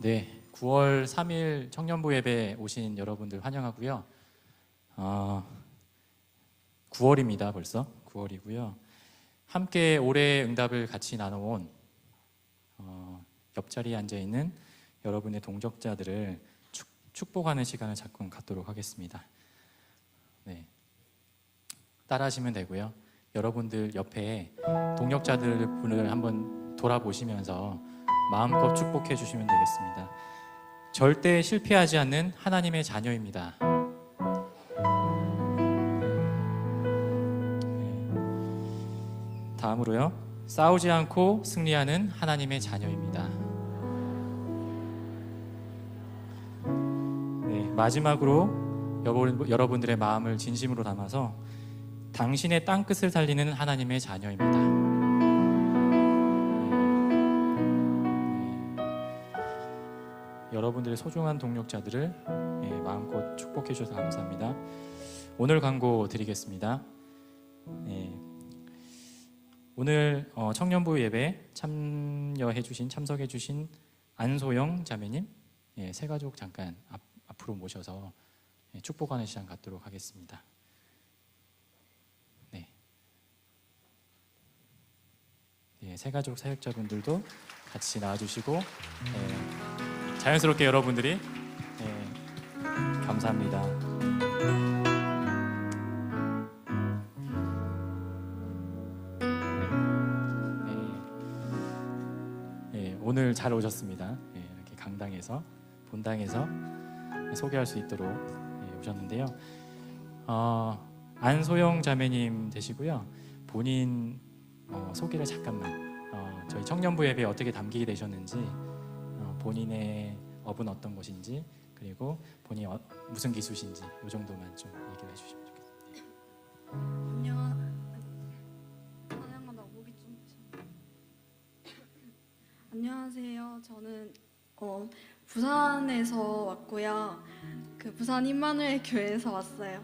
네, 9월 3일 청년부 예배 오신 여러분들 환영하고요. 9월입니다. 벌써 9월이고요. 함께 올해의 응답을 같이 나눠온 옆자리에 앉아있는 여러분의 동역자들을 축복하는 시간을 잠깐 갖도록 하겠습니다. 네, 따라하시면 되고요. 여러분들 옆에 동역자들을 한번 돌아보시면서 마음껏 축복해 주시면 되겠습니다. 절대 실패하지 않는 하나님의 자녀입니다. 다음으로요, 싸우지 않고 승리하는 하나님의 자녀입니다. 네, 마지막으로 여러분들의 마음을 진심으로 담아서 당신의 땅끝을 살리는 하나님의 자녀입니다. 여러분들의 소중한 동역자들을 마음껏 축복해 주셔서 감사합니다. 오늘 광고 드리겠습니다. 오늘 청년부 예배 참석해 주신 안소영 자매님, 새 가족 잠깐 앞으로 모셔서 축복하는 시간 갖도록 하겠습니다. 새 가족 사역자분들도 같이 나와주시고 자연스럽게 여러분들이 감사합니다. 오늘 잘 오셨습니다. 이렇게 강당에서, 본당에서 소개할 수 있도록 오셨는데요. 안소영 자매님 되시고요. 본인 소개를 잠깐만, 저희 청년부 예배에 어떻게 담기게 되셨는지, 본인의 업은 어떤 것인지, 그리고 본인이 무슨 기수신지 이 정도만 좀 얘기를 해주시면 좋겠습니다. 안녕하세요. 저는 부산에서 왔고요. 부산 임마누엘 교회에서 왔어요.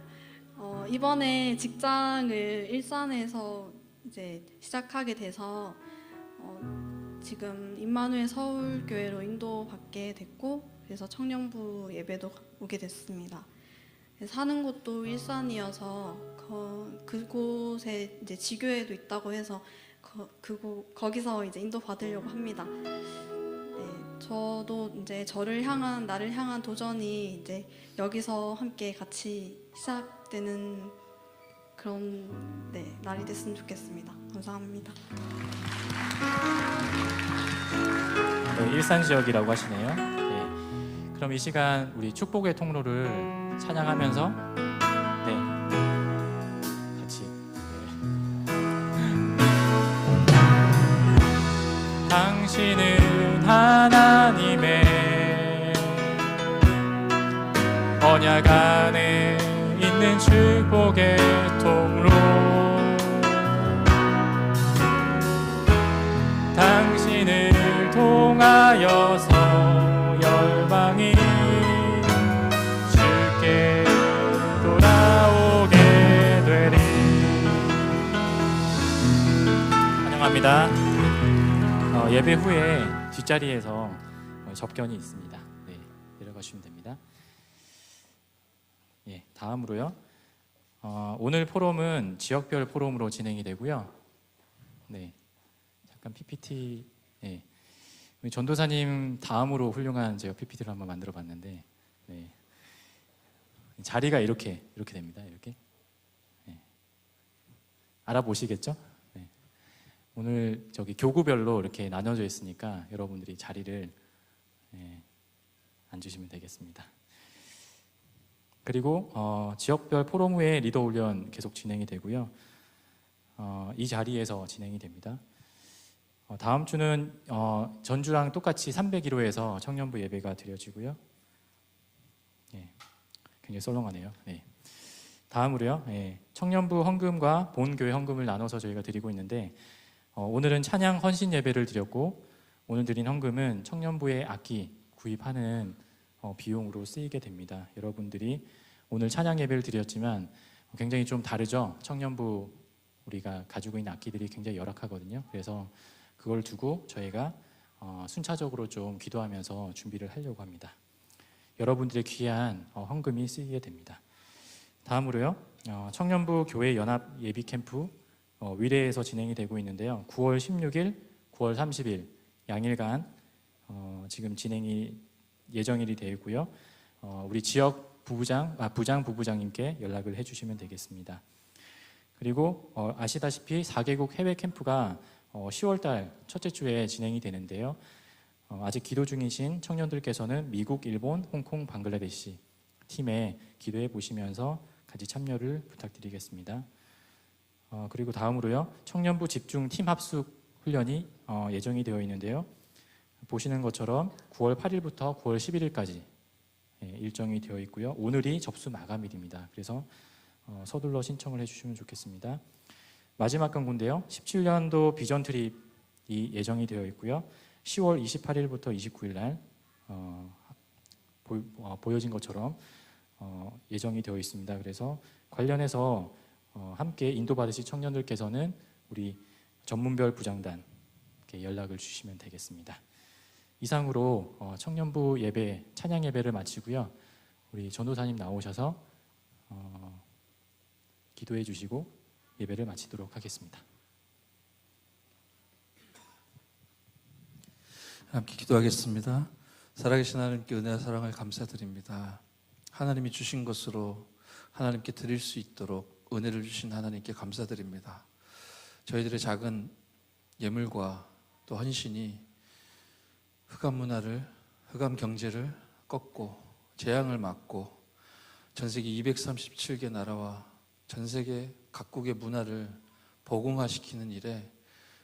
이번에 직장을 일산에서 이제 시작하게 돼서 지금 임마누엘 서울교회로 인도받게 됐고, 그래서 청년부 예배도 오게 됐습니다. 사는 곳도 일산이어서 그곳에 이제 지교회도 있다고 해서 거기서 이제 인도받으려고 합니다. 저도 이제 나를 향한 도전이 이제 여기서 함께 같이 시작되는 그런 날이 됐으면 좋겠습니다. 감사합니다. 일산 지역이라고 하시네요. 그럼 이 시간 우리 축복의 통로를 찬양하면서 같이 당신은 하나님의 언약 안에 있는 축복의 통로, 당신은 통하여서 열방이 주께 돌아오게 되리. 환영합니다. 예배 후에 뒷자리에서 접견이 있습니다. 네, 내려가시면 됩니다. 예, 다음으로요. 오늘 포럼은 지역별 포럼으로 진행이 되고요. 네, 잠깐 PPT. 네, 우리 전도사님 다음으로 훌륭한 제가 PPT를 한번 만들어봤는데, 네, 자리가 이렇게 됩니다. 이렇게. 네. 알아보시겠죠? 네. 오늘 저기 교구별로 이렇게 나눠져 있으니까 여러분들이 자리를 앉으시면 되겠습니다. 그리고 지역별 포럼 후에 리더 훈련 계속 진행이 되고요. 이 자리에서 진행이 됩니다. 다음 주는 전주랑 똑같이 301호에서 청년부 예배가 드려지고요. 예, 굉장히 썰렁하네요. 네. 다음으로요. 청년부 헌금과 본교회 헌금을 나눠서 저희가 드리고 있는데 오늘은 찬양 헌신 예배를 드렸고 오늘 드린 헌금은 청년부의 악기 구입하는 비용으로 쓰이게 됩니다. 여러분들이 오늘 찬양 예배를 드렸지만 굉장히 좀 다르죠. 청년부 우리가 가지고 있는 악기들이 굉장히 열악하거든요. 그래서 그걸 두고 저희가 순차적으로 좀 기도하면서 준비를 하려고 합니다. 여러분들의 귀한 헌금이 쓰이게 됩니다. 다음으로요. 청년부 교회 연합 예비 캠프 위례에서 진행이 되고 있는데요. 9월 16일, 9월 30일 양일간 지금 진행이 예정일이 되어 있고요. 우리 지역 부부장님께 연락을 해주시면 되겠습니다. 그리고 아시다시피 4개국 해외 캠프가 10월달 첫째 주에 진행이 되는데요. 아직 기도 중이신 청년들께서는 미국, 일본, 홍콩, 방글라데시 팀에 기도해 보시면서 같이 참여를 부탁드리겠습니다. 그리고 다음으로요. 청년부 집중 팀 합숙 훈련이 예정이 되어 있는데요. 보시는 것처럼 9월 8일부터 9월 11일까지 일정이 되어 있고요. 오늘이 접수 마감일입니다. 그래서 서둘러 신청을 해주시면 좋겠습니다. 마지막 광고인데요. 17년도 비전 트립이 예정이 되어 있고요. 10월 28일부터 29일 날 보여진 것처럼 예정이 되어 있습니다. 그래서 관련해서 함께 인도받으실 청년들께서는 우리 전문별 부장단께 연락을 주시면 되겠습니다. 이상으로 청년부 예배, 찬양 예배를 마치고요. 우리 전도사님 나오셔서 기도해 주시고 예배를 마치도록 하겠습니다. 함께 기도하겠습니다. 살아계신 하나님께 은혜와 사랑을 감사드립니다. 하나님이 주신 것으로 하나님께 드릴 수 있도록 은혜를 주신 하나님께 감사드립니다. 저희들의 작은 예물과 또 헌신이 흑암 문화를, 흑암 경제를 꺾고 재앙을 막고 전 세계 237개 나라와 전 세계 각국의 문화를 복음화시키는 일에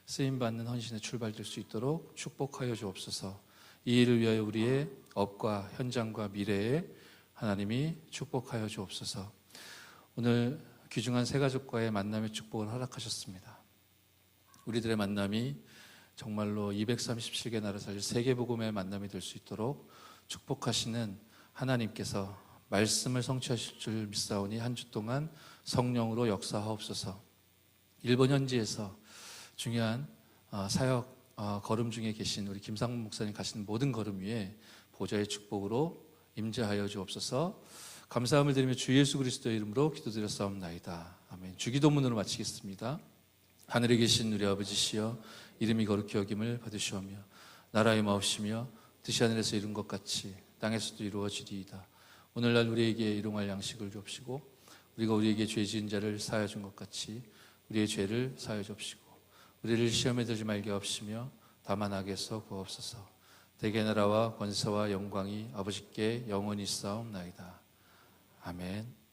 쓰임받는 헌신에 출발될 수 있도록 축복하여 주옵소서. 이 일을 위하여 우리의 업과 현장과 미래에 하나님이 축복하여 주옵소서. 오늘 귀중한 새 가족과의 만남의 축복을 허락하셨습니다. 우리들의 만남이 정말로 237개 나라 살릴 세계복음의 만남이 될 수 있도록 축복하시는 하나님께서 말씀을 성취하실 줄 믿사오니 한 주 동안 성령으로 역사하옵소서. 일본 현지에서 중요한 사역 걸음 중에 계신 우리 김상문 목사님 가시는 모든 걸음 위에 보좌의 축복으로 임재하여 주옵소서. 감사함을 드리며 주 예수 그리스도의 이름으로 기도드렸사옵나이다. 아멘. 주기도문으로 마치겠습니다. 하늘에 계신 우리 아버지시여 이름이 거룩히 여김을 받으시오며 나라의 마옵시며 뜻이 하늘에서 이룬 것 같이 땅에서도 이루어지리이다. 오늘날 우리에게 일용할 양식을 주옵시고 우리가 우리에게 죄 지은 자를 사하여 준 것 같이 우리의 죄를 사하여 주옵시고 우리를 시험에 들지 말게 하옵시며 다만 악에서 구하옵소서. 대개 나라와 권세와 영광이 아버지께 영원히 있사옵나이다. 아멘.